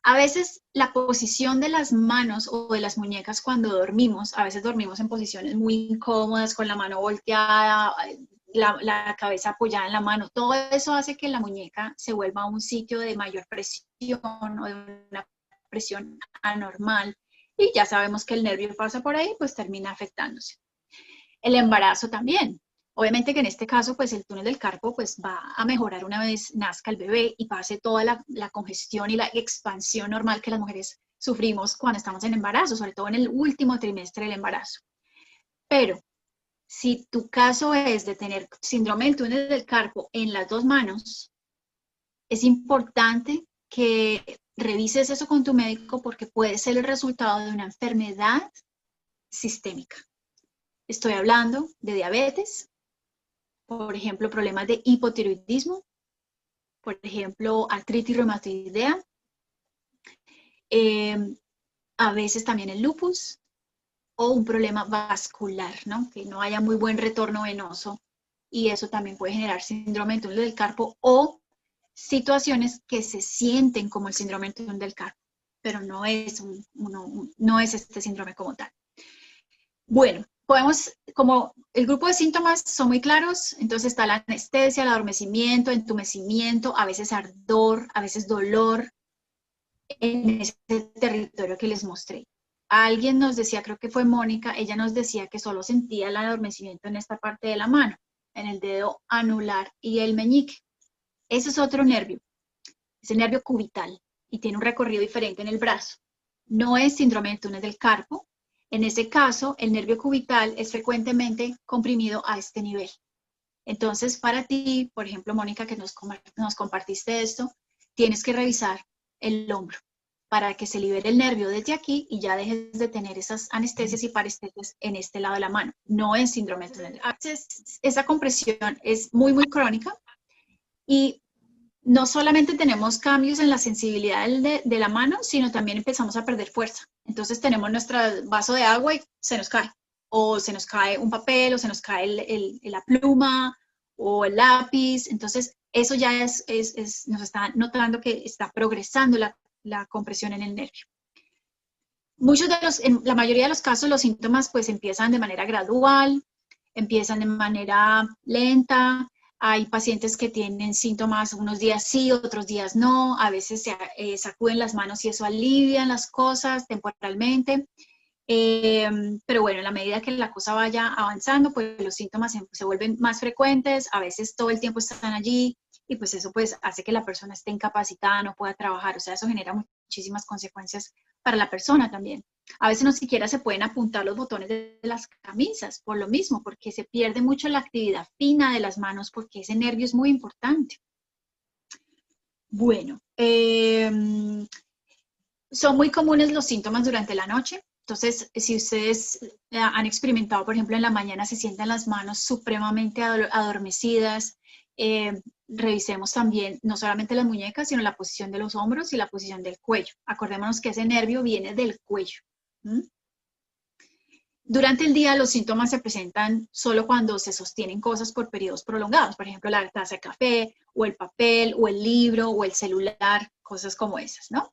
A veces la posición de las manos o de las muñecas cuando dormimos, a veces dormimos en posiciones muy incómodas, con la mano volteada, la cabeza apoyada en la mano, todo eso hace que la muñeca se vuelva un sitio de mayor presión o de una presión anormal. Y ya sabemos que el nervio pasa por ahí, pues termina afectándose. El embarazo también. Obviamente que en este caso, pues el túnel del carpo pues, va a mejorar una vez nazca el bebé y pase toda la congestión y la expansión normal que las mujeres sufrimos cuando estamos en embarazo, sobre todo en el último trimestre del embarazo. Pero si tu caso es de tener síndrome del túnel del carpo en las 2 manos, es importante que revises eso con tu médico porque puede ser el resultado de una enfermedad sistémica. Estoy hablando de diabetes, por ejemplo, problemas de hipotiroidismo, por ejemplo, artritis reumatoidea, a veces también el lupus, o un problema vascular, ¿no? Que no haya muy buen retorno venoso, y eso también puede generar síndrome de túnel del carpo o situaciones que se sienten como el síndrome del túnel del carpo, pero no es, no es este síndrome como tal. Bueno, podemos, como el grupo de síntomas son muy claros, entonces está la anestesia, el adormecimiento, entumecimiento, a veces ardor, a veces dolor, en ese territorio que les mostré. Alguien nos decía, creo que fue Mónica, ella nos decía que solo sentía el adormecimiento en esta parte de la mano, en el dedo anular y el meñique. Ese es otro nervio, es el nervio cubital y tiene un recorrido diferente en el brazo. No es síndrome del túnel del carpo. En ese caso, el nervio cubital es frecuentemente comprimido a este nivel. Entonces, para ti, por ejemplo, Mónica, que nos compartiste esto, tienes que revisar el hombro para que se libere el nervio desde aquí y ya dejes de tener esas anestesias y parestesias en este lado de la mano. No es síndrome del túnel del carpo. Esa compresión es muy, muy crónica y no solamente tenemos cambios en la sensibilidad de la mano, sino también empezamos a perder fuerza. Entonces tenemos nuestro vaso de agua y se nos cae. O se nos cae un papel, o se nos cae la pluma, o el lápiz. Entonces eso ya nos está notando que está progresando la compresión en el nervio. En la mayoría de los casos los síntomas pues empiezan de manera gradual, empiezan de manera lenta. Hay pacientes que tienen síntomas unos días sí, otros días no. A veces se sacuden las manos y eso alivia las cosas temporalmente. Pero bueno, en la medida que la cosa vaya avanzando, pues los síntomas se vuelven más frecuentes. A veces todo el tiempo están allí y pues eso pues hace que la persona esté incapacitada, no pueda trabajar. O sea, eso genera muchísimas consecuencias para la persona también. A veces no siquiera se pueden apuntar los botones de las camisas por lo mismo, porque se pierde mucho la actividad fina de las manos, porque ese nervio es muy importante. Bueno, son muy comunes los síntomas durante la noche. Entonces, si ustedes han experimentado, por ejemplo, en la mañana se sienten las manos supremamente adormecidas, revisemos también no solamente las muñecas, sino la posición de los hombros y la posición del cuello. Acordémonos que ese nervio viene del cuello. Durante el día los síntomas se presentan solo cuando se sostienen cosas por periodos prolongados, por ejemplo, la taza de café, o el papel, o el libro, o el celular, cosas como esas, ¿no?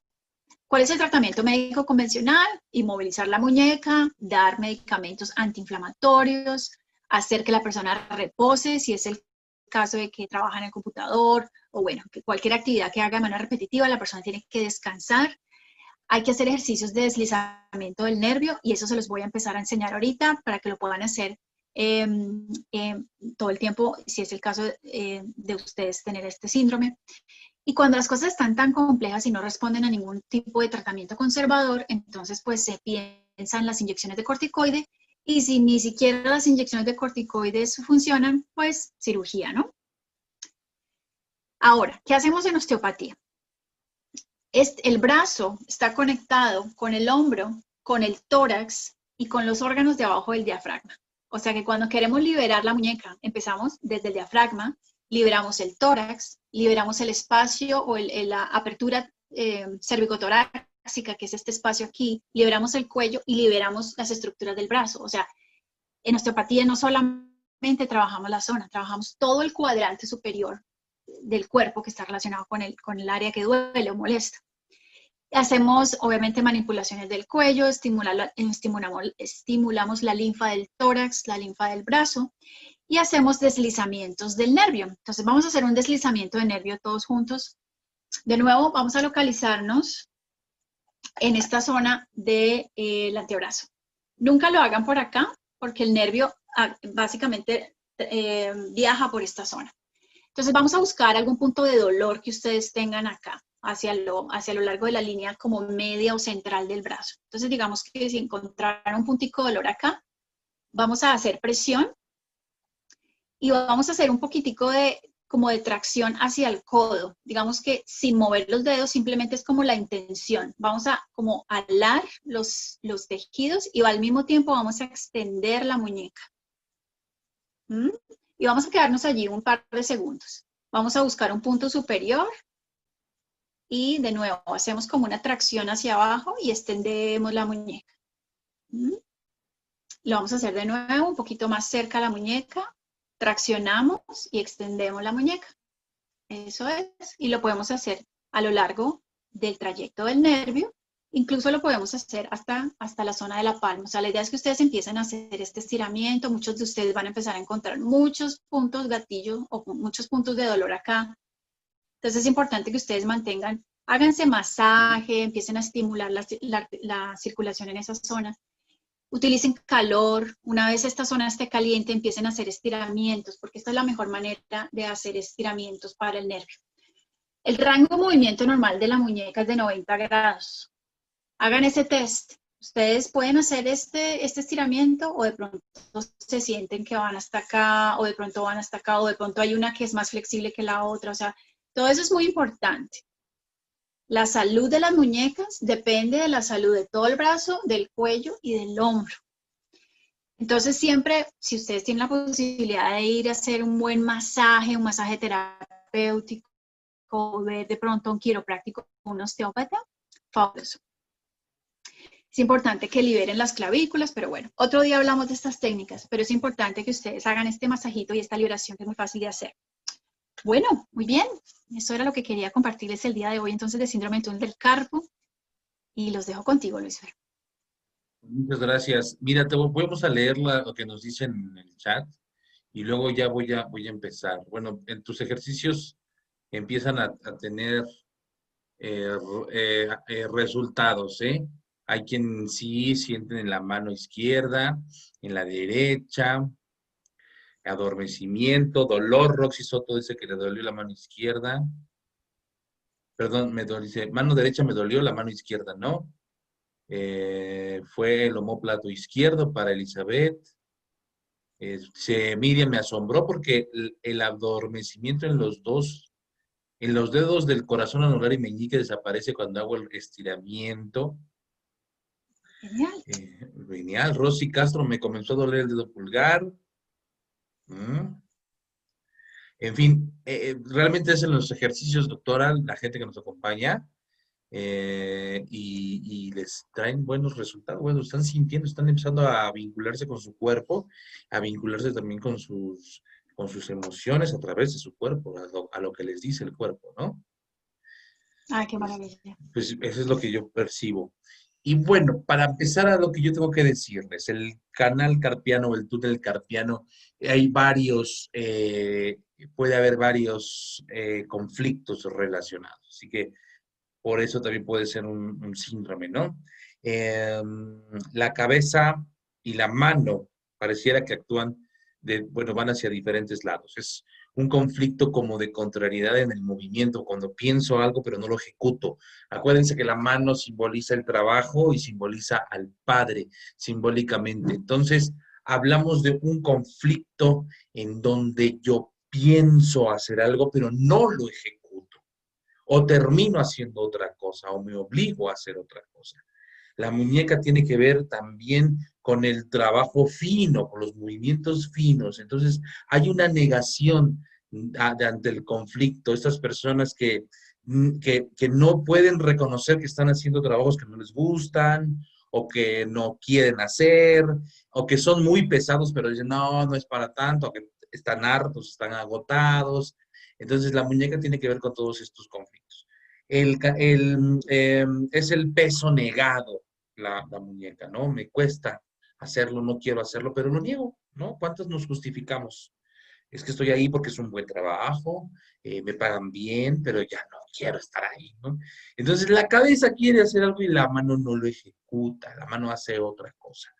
¿Cuál es el tratamiento médico convencional? Inmovilizar la muñeca, dar medicamentos antiinflamatorios, hacer que la persona repose, si es el caso de que trabaja en el computador, o bueno, que cualquier actividad que haga de manera repetitiva, la persona tiene que descansar. Hay que hacer ejercicios de deslizamiento del nervio, y eso se los voy a empezar a enseñar ahorita para que lo puedan hacer todo el tiempo, si es el caso de ustedes tener este síndrome. Y cuando las cosas están tan complejas y no responden a ningún tipo de tratamiento conservador, entonces pues se piensa en las inyecciones de corticoide, y si ni siquiera las inyecciones de corticoides funcionan, pues cirugía, ¿no? Ahora, ¿qué hacemos en osteopatía? El brazo está conectado con el hombro, con el tórax y con los órganos de abajo del diafragma. O sea que cuando queremos liberar la muñeca, empezamos desde el diafragma, liberamos el tórax, liberamos el espacio o la apertura cervicotorácica, que es este espacio aquí, liberamos el cuello y liberamos las estructuras del brazo. O sea, en osteopatía no solamente trabajamos la zona, trabajamos todo el cuadrante superior del cuerpo que está relacionado con el área que duele o molesta. Hacemos, obviamente, manipulaciones del cuello, estimulamos la linfa del tórax, la linfa del brazo, y hacemos deslizamientos del nervio. Entonces vamos a hacer un deslizamiento de nervio todos juntos. De nuevo, vamos a localizarnos en esta zona del antebrazo. Nunca lo hagan por acá, porque el nervio básicamente viaja por esta zona. Entonces vamos a buscar algún punto de dolor que ustedes tengan acá, hacia lo largo de la línea como media o central del brazo. Entonces digamos que si encontraran un puntico de dolor acá, vamos a hacer presión y vamos a hacer un poquitico de como de tracción hacia el codo. Digamos que sin mover los dedos, simplemente es como la intención. Vamos a como alar los tejidos y al mismo tiempo vamos a extender la muñeca. ¿Mm? Y vamos a quedarnos allí un par de segundos. Vamos a buscar un punto superior y de nuevo hacemos como una tracción hacia abajo y extendemos la muñeca. ¿Mm? Lo vamos a hacer de nuevo, un poquito más cerca a la muñeca. Traccionamos y extendemos la muñeca. Eso es. Y lo podemos hacer a lo largo del trayecto del nervio. Incluso lo podemos hacer hasta la zona de la palma. O sea, la idea es que ustedes empiecen a hacer este estiramiento. Muchos de ustedes van a empezar a encontrar muchos puntos gatillo o muchos puntos de dolor acá. Entonces es importante que ustedes mantengan, háganse masaje, empiecen a estimular la circulación en esa zona. Utilicen calor, una vez esta zona esté caliente, empiecen a hacer estiramientos, porque esta es la mejor manera de hacer estiramientos para el nervio. El rango de movimiento normal de la muñeca es de 90 grados. Hagan ese test. Ustedes pueden hacer este estiramiento o de pronto se sienten que van hasta acá, o de pronto van hasta acá, o de pronto hay una que es más flexible que la otra. O sea, todo eso es muy importante. La salud de las muñecas depende de la salud de todo el brazo, del cuello y del hombro. Entonces siempre, si ustedes tienen la posibilidad de ir a hacer un buen masaje, un masaje terapéutico, ver de pronto a un quiropráctico, un osteópata, fabuloso. Es importante que liberen las clavículas, pero bueno, otro día hablamos de estas técnicas, pero es importante que ustedes hagan este masajito y esta liberación que es muy fácil de hacer. Bueno, muy bien. Eso era lo que quería compartirles el día de hoy, entonces, de síndrome de túnel del carpo. Y los dejo contigo, Luis Fer. Muchas gracias. Mira, vamos a leer lo que nos dicen en el chat y luego ya voy a empezar. Bueno, en tus ejercicios empiezan a tener resultados, ¿eh? Hay quien sí sienten en la mano izquierda, en la derecha, adormecimiento, dolor. Roxy Soto dice que le dolió la mano izquierda. Perdón, dice, mano derecha me dolió, la mano izquierda no. Fue el omóplato izquierdo para Elizabeth. Miriam me asombró porque el adormecimiento en los dedos del corazón anular y meñique desaparece cuando hago el estiramiento. Genial. Genial. Rosy Castro, me comenzó a doler el dedo pulgar. En fin, realmente es en los ejercicios, doctora, la gente que nos acompaña, y les traen buenos resultados. Bueno, están sintiendo, están empezando a vincularse con su cuerpo, a vincularse también con sus emociones a través de su cuerpo, a lo que les dice el cuerpo, ¿no? Ay, qué maravilla. Pues eso es lo que yo percibo. Y bueno, para empezar a lo que yo tengo que decirles, el canal carpiano o el túnel carpiano, hay varios, puede haber varios conflictos relacionados. Así que por eso también puede ser un síndrome, ¿no? La cabeza y la mano pareciera que actúan bueno, van hacia diferentes lados. Es un conflicto como de contrariedad en el movimiento, cuando pienso algo pero no lo ejecuto. Acuérdense que la mano simboliza el trabajo y simboliza al padre, simbólicamente. Entonces, hablamos de un conflicto en donde yo pienso hacer algo pero no lo ejecuto. O termino haciendo otra cosa, o me obligo a hacer otra cosa. La muñeca tiene que ver también con el trabajo fino, con los movimientos finos. Entonces, hay una negación ante el conflicto. Estas personas que no pueden reconocer que están haciendo trabajos que no les gustan, o que no quieren hacer, o que son muy pesados, pero dicen, no, no es para tanto, o que están hartos, están agotados. Entonces, la muñeca tiene que ver con todos estos conflictos. Es el peso negado, la muñeca, ¿no? Me cuesta hacerlo, no quiero hacerlo, pero lo niego, ¿no? ¿Cuántos nos justificamos? Es que estoy ahí porque es un buen trabajo, me pagan bien, pero ya no quiero estar ahí, ¿no? Entonces, la cabeza quiere hacer algo y la mano no lo ejecuta, la mano hace otra cosa.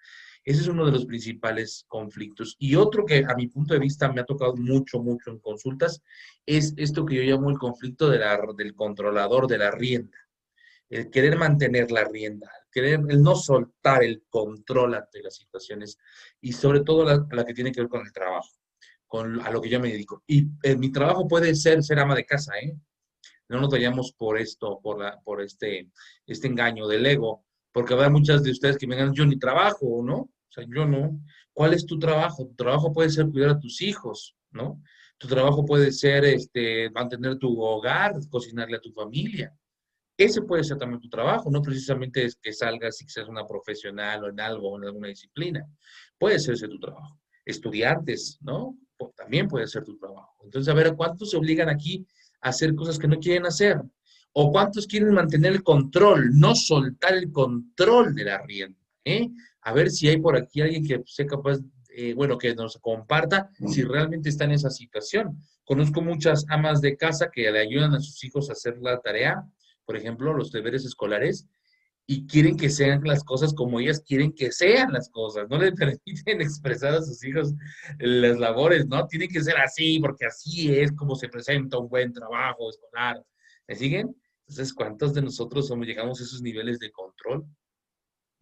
Ese es uno de los principales conflictos. Y otro que a mi punto de vista me ha tocado mucho en consultas es esto que yo llamo el conflicto del controlador de la rienda. El querer mantener la rienda, el no soltar el control ante las situaciones y sobre todo la que tiene que ver con el trabajo. a lo que yo me dedico. Y mi trabajo puede ser ama de casa, ¿eh? No nos vayamos por esto, por este engaño del ego, porque habrá muchas de ustedes que me digan, yo ni trabajo, ¿no? O sea, yo no. ¿Cuál es tu trabajo? Tu trabajo puede ser cuidar a tus hijos, ¿no? Tu trabajo puede ser mantener tu hogar, cocinarle a tu familia. Ese puede ser también tu trabajo, no precisamente es que salgas y que seas una profesional o en algo o en alguna disciplina. Puede ser ese tu trabajo. Estudiantes, ¿no? También puede ser tu trabajo. Entonces, a ver, ¿cuántos se obligan aquí a hacer cosas que no quieren hacer? ¿O cuántos quieren mantener el control, no soltar el control de la rienda? ¿Eh? A ver si hay por aquí alguien que sea capaz, bueno, que nos comparta si realmente está en esa situación. Conozco muchas amas de casa que le ayudan a sus hijos a hacer la tarea, por ejemplo, los deberes escolares, y quieren que sean las cosas como ellas quieren que sean las cosas. No le permiten expresar a sus hijos las labores, ¿no? Tiene que ser así, porque así es como se presenta un buen trabajo escolar. ¿Me siguen? Entonces, ¿cuántos de nosotros llegamos a esos niveles de control?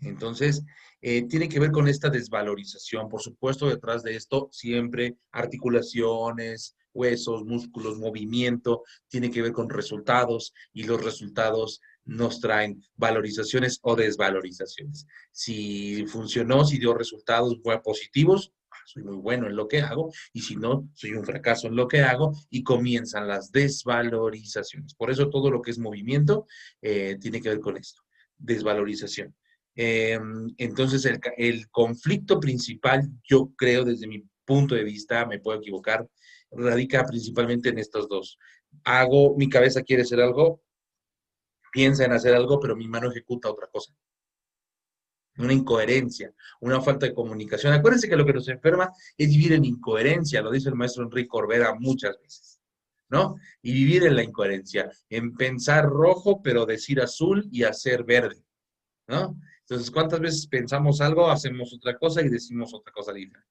Entonces, tiene que ver con esta desvalorización. Por supuesto, detrás de esto siempre articulaciones, huesos, músculos, movimiento, tiene que ver con resultados y los resultados nos traen valorizaciones o desvalorizaciones. Si funcionó, si dio resultados positivos, soy muy bueno en lo que hago, y si no, soy un fracaso en lo que hago, y comienzan las desvalorizaciones. Por eso todo lo que es movimiento tiene que ver con esto, desvalorización. Entonces, el conflicto principal, yo creo desde mi punto de vista, me puedo equivocar, radica principalmente en estos dos. Mi cabeza quiere hacer algo, piensa en hacer algo, pero mi mano ejecuta otra cosa. Una incoherencia, una falta de comunicación. Acuérdense que lo que nos enferma es vivir en incoherencia, lo dice el maestro Enrique Corbera muchas veces, ¿no? Y vivir en la incoherencia, en pensar rojo, pero decir azul y hacer verde, ¿no? Entonces, ¿cuántas veces pensamos algo, hacemos otra cosa y decimos otra cosa diferente?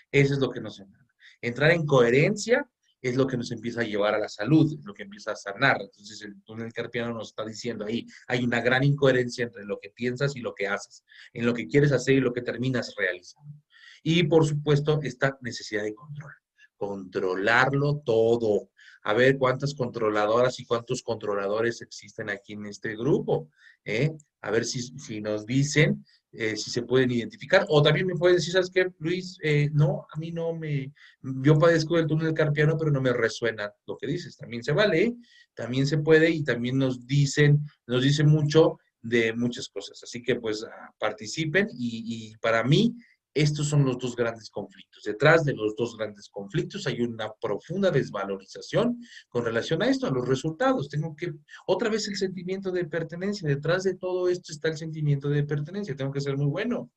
Eso es lo que nos enferma. Entrar en coherencia es lo que nos empieza a llevar a la salud, es lo que empieza a sanar. Entonces, el túnel carpiano nos está diciendo ahí, hay una gran incoherencia entre lo que piensas y lo que haces, en lo que quieres hacer y lo que terminas realizando. Y, por supuesto, esta necesidad de control. Controlarlo todo. A ver cuántas controladoras y cuántos controladores existen aquí en este grupo. A ver si nos dicen si se pueden identificar. O también me pueden decir, ¿sabes qué, Luis? No, a mí no me... Yo padezco del túnel carpiano, pero no me resuena lo que dices. También se vale, ¿eh? También se puede y también nos dicen mucho de muchas cosas. Así que pues participen y para mí estos son los dos grandes conflictos. Detrás de los dos grandes conflictos hay una profunda desvalorización con relación a esto, a los resultados. Otra vez el sentimiento de pertenencia. Detrás de todo esto está el sentimiento de pertenencia. Tengo que ser muy bueno.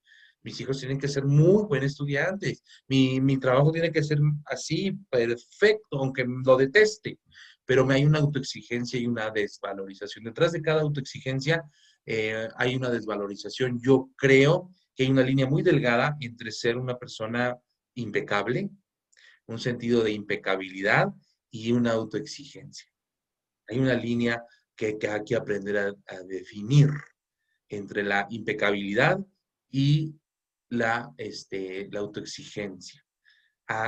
Mis hijos tienen que ser muy buenos estudiantes. Mi trabajo tiene que ser así, perfecto, aunque lo deteste. Pero hay una autoexigencia y una desvalorización. Detrás de cada autoexigencia hay una desvalorización. Yo creo que hay una línea muy delgada entre ser una persona impecable, un sentido de impecabilidad y una autoexigencia. Hay una línea que hay que aprender a definir entre la impecabilidad y la autoexigencia.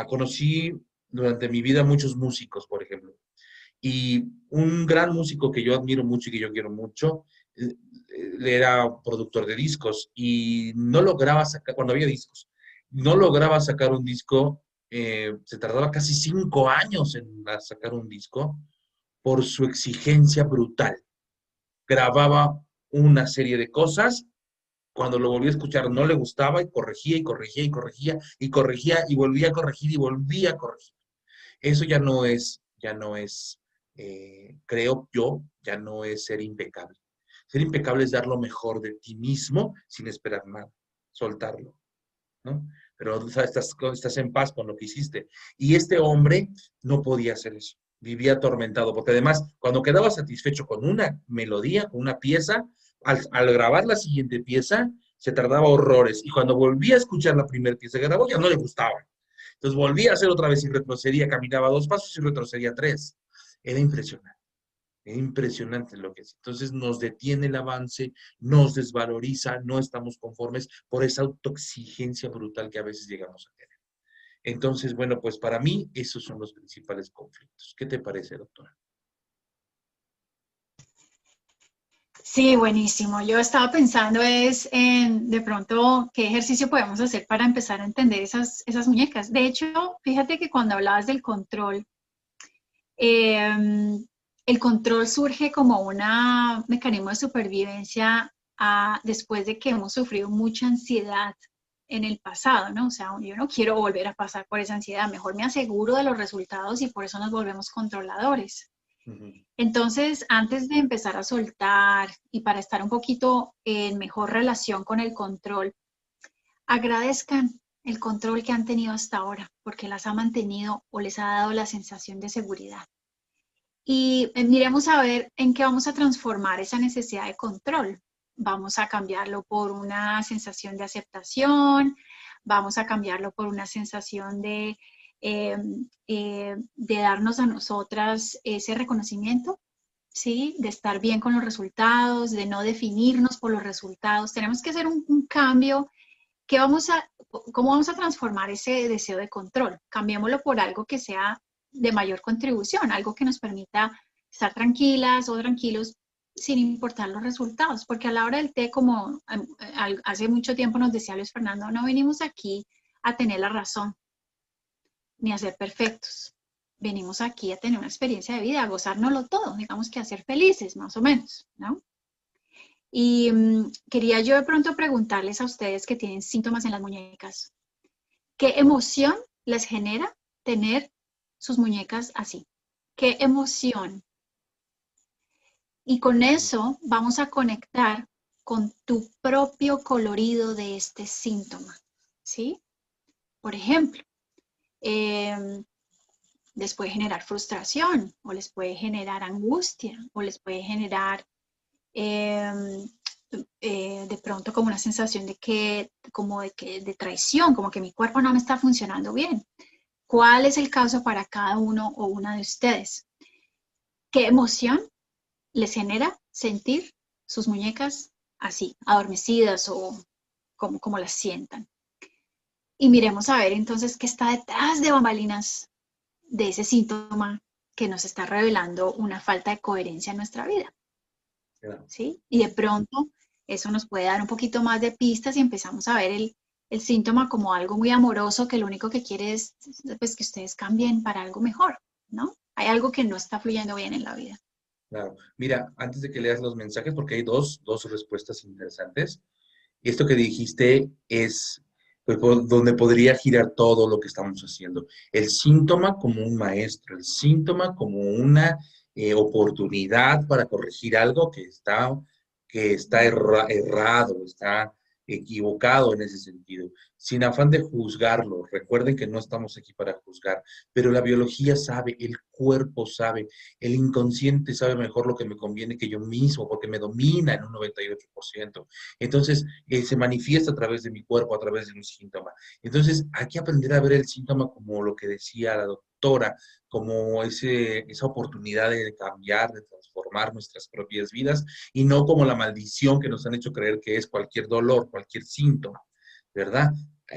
Conocí durante mi vida muchos músicos, por ejemplo, y un gran músico que yo admiro mucho y que yo quiero mucho, era productor de discos y no lograba sacar, cuando había discos, no lograba sacar un disco, se tardaba casi 5 años en sacar un disco por su exigencia brutal. Grababa una serie de cosas, cuando lo volvía a escuchar no le gustaba y corregía y corregía y corregía y corregía y volvía a corregir y volvía a corregir. Eso ya no es, creo yo, ya no es ser impecable. Ser impecable es dar lo mejor de ti mismo sin esperar nada, soltarlo, ¿no? Pero o sea, estás en paz con lo que hiciste. Y este hombre no podía hacer eso. Vivía atormentado, porque además, cuando quedaba satisfecho con una melodía, con una pieza, al grabar la siguiente pieza, se tardaba horrores. Y cuando volvía a escuchar la primera pieza que grabó, ya no le gustaba. Entonces volvía a hacer otra vez y retrocedía, caminaba 2 pasos y retrocedía 3. Era impresionante. Es impresionante lo que es. Entonces nos detiene el avance, nos desvaloriza, no estamos conformes por esa autoexigencia brutal que a veces llegamos a tener. Entonces, bueno, pues para mí esos son los principales conflictos. ¿Qué te parece, doctora? Sí, buenísimo. Yo estaba pensando es en de pronto qué ejercicio podemos hacer para empezar a entender esas muñecas. De hecho, fíjate que cuando hablabas del control, el control surge como un mecanismo de supervivencia después de que hemos sufrido mucha ansiedad en el pasado, ¿no? O sea, yo no quiero volver a pasar por esa ansiedad, mejor me aseguro de los resultados y por eso nos volvemos controladores. Ujú. Entonces, antes de empezar a soltar y para estar un poquito en mejor relación con el control, agradezcan el control que han tenido hasta ahora, porque las ha mantenido o les ha dado la sensación de seguridad. Y miremos a ver en qué vamos a transformar esa necesidad de control. Vamos a cambiarlo por una sensación de aceptación, vamos a cambiarlo por una sensación de darnos a nosotras ese reconocimiento, ¿sí? De estar bien con los resultados, de no definirnos por los resultados. Tenemos que hacer un cambio. ¿Cómo vamos a transformar ese deseo de control? Cambiémoslo por algo que sea de mayor contribución, algo que nos permita estar tranquilas o tranquilos sin importar los resultados, porque a la hora del té, como hace mucho tiempo nos decía Luis Fernando, no venimos aquí a tener la razón, ni a ser perfectos. Venimos aquí a tener una experiencia de vida, a gozárnoslo todo, digamos que a ser felices, más o menos, ¿no? Y quería yo de pronto preguntarles a ustedes que tienen síntomas en las muñecas, ¿qué emoción les genera tener sus muñecas así? ¿Qué emoción? Y con eso vamos a conectar con tu propio colorido de este síntoma, ¿sí? Por ejemplo, les puede generar frustración, o les puede generar angustia, o les puede generar de pronto como una sensación de traición, como que mi cuerpo no me está funcionando bien. ¿Cuál es el caso para cada uno o una de ustedes? ¿Qué emoción les genera sentir sus muñecas así, adormecidas o como las sientan? Y miremos a ver entonces qué está detrás de bambalinas de ese síntoma que nos está revelando una falta de coherencia en nuestra vida. Claro. ¿Sí? Y de pronto eso nos puede dar un poquito más de pistas y empezamos a ver el síntoma como algo muy amoroso que lo único que quiere es pues, que ustedes cambien para algo mejor, ¿no? Hay algo que no está fluyendo bien en la vida. Claro. Mira, antes de que leas los mensajes, porque hay dos respuestas interesantes. Esto que dijiste es pues, donde podría girar todo lo que estamos haciendo. El síntoma como un maestro, el síntoma como una oportunidad para corregir algo que está errado, está equivocado en ese sentido, sin afán de juzgarlo. Recuerden que no estamos aquí para juzgar, pero la biología sabe, el cuerpo sabe, el inconsciente sabe mejor lo que me conviene que yo mismo, porque me domina en un 98%. Entonces, se manifiesta a través de mi cuerpo, a través de un síntoma. Entonces, hay que aprender a ver el síntoma como lo que decía la doctora, como esa oportunidad de cambiar, de transformar nuestras propias vidas y no como la maldición que nos han hecho creer que es cualquier dolor, cualquier síntoma, ¿verdad?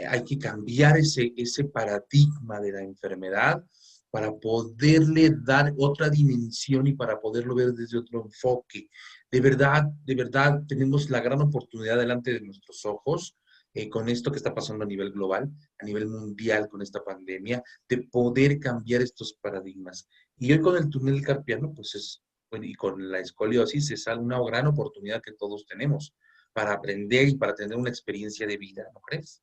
Hay que cambiar ese paradigma de la enfermedad para poderle dar otra dimensión y para poderlo ver desde otro enfoque. De verdad, tenemos la gran oportunidad delante de nuestros ojos con esto que está pasando a nivel global, a nivel mundial con esta pandemia, de poder cambiar estos paradigmas. Y hoy con el túnel carpiano, bueno, y con la escoliosis es una gran oportunidad que todos tenemos para aprender y para tener una experiencia de vida, ¿no crees?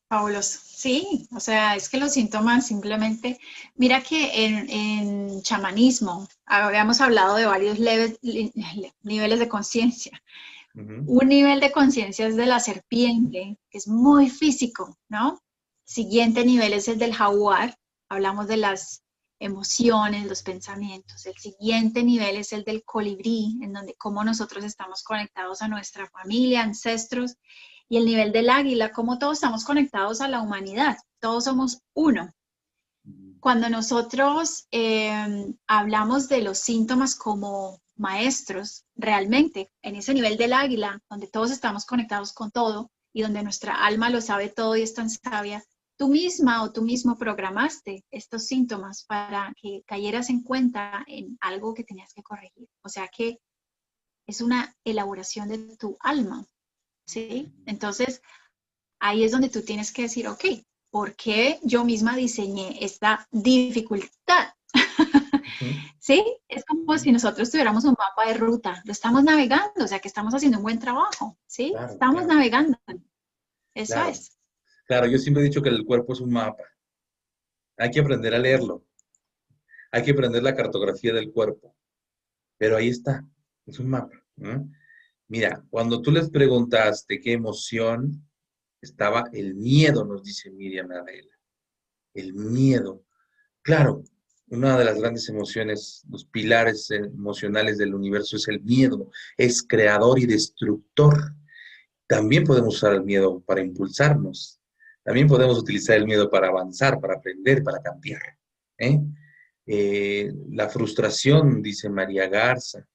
Fabuloso. Sí, o sea, es que los síntomas simplemente, mira que en chamanismo habíamos hablado de varios niveles de conciencia. Ujú. Un nivel de conciencia es de la serpiente, que es muy físico, ¿no? Siguiente nivel es el del jaguar, hablamos de las emociones, los pensamientos. El siguiente nivel es el del colibrí, en donde cómo nosotros estamos conectados a nuestra familia, ancestros, y el nivel del águila, cómo todos estamos conectados a la humanidad, todos somos uno. Cuando nosotros hablamos de los síntomas como maestros, realmente en ese nivel del águila, donde todos estamos conectados con todo y donde nuestra alma lo sabe todo y es tan sabia, tú misma o tú mismo programaste estos síntomas para que cayeras en cuenta en algo que tenías que corregir. O sea que es una elaboración de tu alma, ¿sí? Entonces, ahí es donde tú tienes que decir, ok, ¿por qué yo misma diseñé esta dificultad? ¿Sí? Es como si nosotros tuviéramos un mapa de ruta, lo estamos navegando, o sea que estamos haciendo un buen trabajo, ¿sí? Claro, Estamos claro, navegando, eso claro. es. Claro, yo siempre he dicho que el cuerpo es un mapa. Hay que aprender a leerlo. Hay que aprender la cartografía del cuerpo. Pero ahí está, es un mapa, ¿no? Mira, cuando tú les preguntaste qué emoción, estaba el miedo, nos dice Miriam Adela. El miedo. Claro, una de las grandes emociones, los pilares emocionales del universo es el miedo. Es creador y destructor. También podemos usar el miedo para impulsarnos. También podemos utilizar el miedo para avanzar, para aprender, para cambiar. ¿Eh? La frustración, dice María Garza.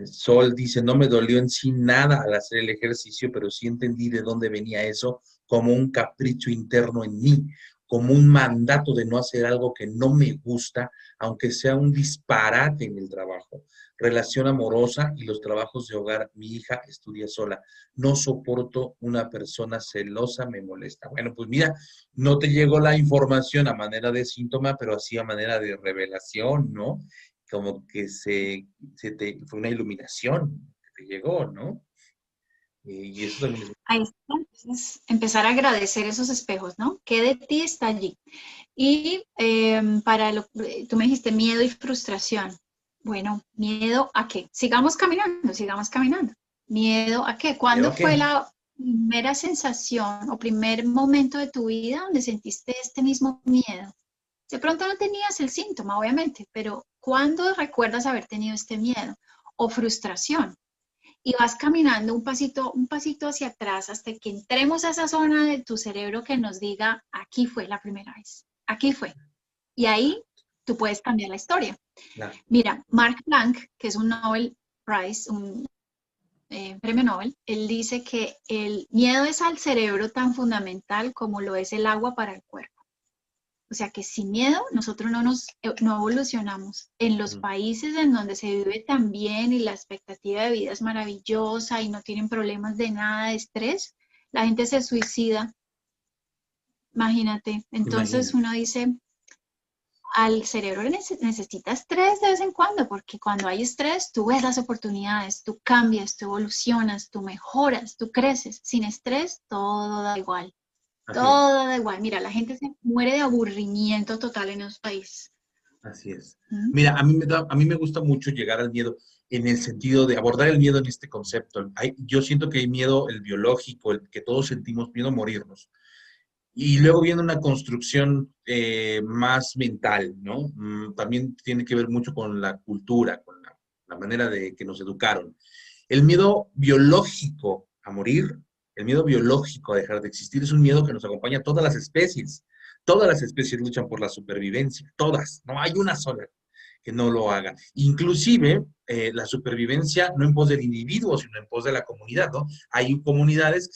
Sol dice, no me dolió en sí nada al hacer el ejercicio, pero sí entendí de dónde venía eso como un capricho interno en mí, como un mandato de no hacer algo que no me gusta, aunque sea un disparate en el trabajo. Relación amorosa y los trabajos de hogar. Mi hija estudia sola. No soporto una persona celosa, me molesta. Bueno, pues mira, no te llegó la información a manera de síntoma, pero así a manera de revelación, ¿no? Como que fue una iluminación que te llegó, ¿no? Y eso también es... Ahí está, entonces empezar a agradecer esos espejos, ¿no? ¿Qué de ti está allí? Y tú me dijiste miedo y frustración. Bueno, ¿miedo a qué? Sigamos caminando, sigamos caminando. ¿Miedo a qué? ¿Miedo ¿Cuándo a fue qué? la primera sensación o primer momento de tu vida donde sentiste este mismo miedo? De pronto no tenías el síntoma, obviamente, pero ¿cuándo recuerdas haber tenido este miedo o frustración? Y vas caminando un pasito hacia atrás hasta que entremos a esa zona de tu cerebro que nos diga, aquí fue la primera vez, aquí fue. Y ahí tú puedes cambiar la historia. Claro. Mira, Mark Planck, que es un Nobel Prize, un premio Nobel, él dice que el miedo es al cerebro tan fundamental como lo es el agua para el cuerpo. O sea que sin miedo nosotros no evolucionamos. En los países en donde se vive tan bien y la expectativa de vida es maravillosa y no tienen problemas de nada de estrés, la gente se suicida. Imagínate. Entonces Imagínate. uno dice, al cerebro necesita estrés de vez en cuando, porque cuando hay estrés, tú ves las oportunidades, tú cambias, tú evolucionas, tú mejoras, tú creces. Sin estrés, todo da igual. Así es. Todo da igual. Mira, la gente se muere de aburrimiento total en los países. Así es. ¿Mm? Mira, a mí me gusta mucho llegar al miedo en el sentido de abordar el miedo en este concepto. Yo siento que hay miedo, el biológico, el que todos sentimos miedo a morirnos. Y luego viene una construcción más mental, ¿no? También tiene que ver mucho con la cultura, con la manera de que nos educaron. El miedo biológico a morir, el miedo biológico a dejar de existir, es un miedo que nos acompaña a todas las especies. Todas las especies luchan por la supervivencia, todas, no hay una sola que no lo haga. Inclusive la supervivencia no en pos del individuo, sino en pos de la comunidad, ¿no? Hay comunidades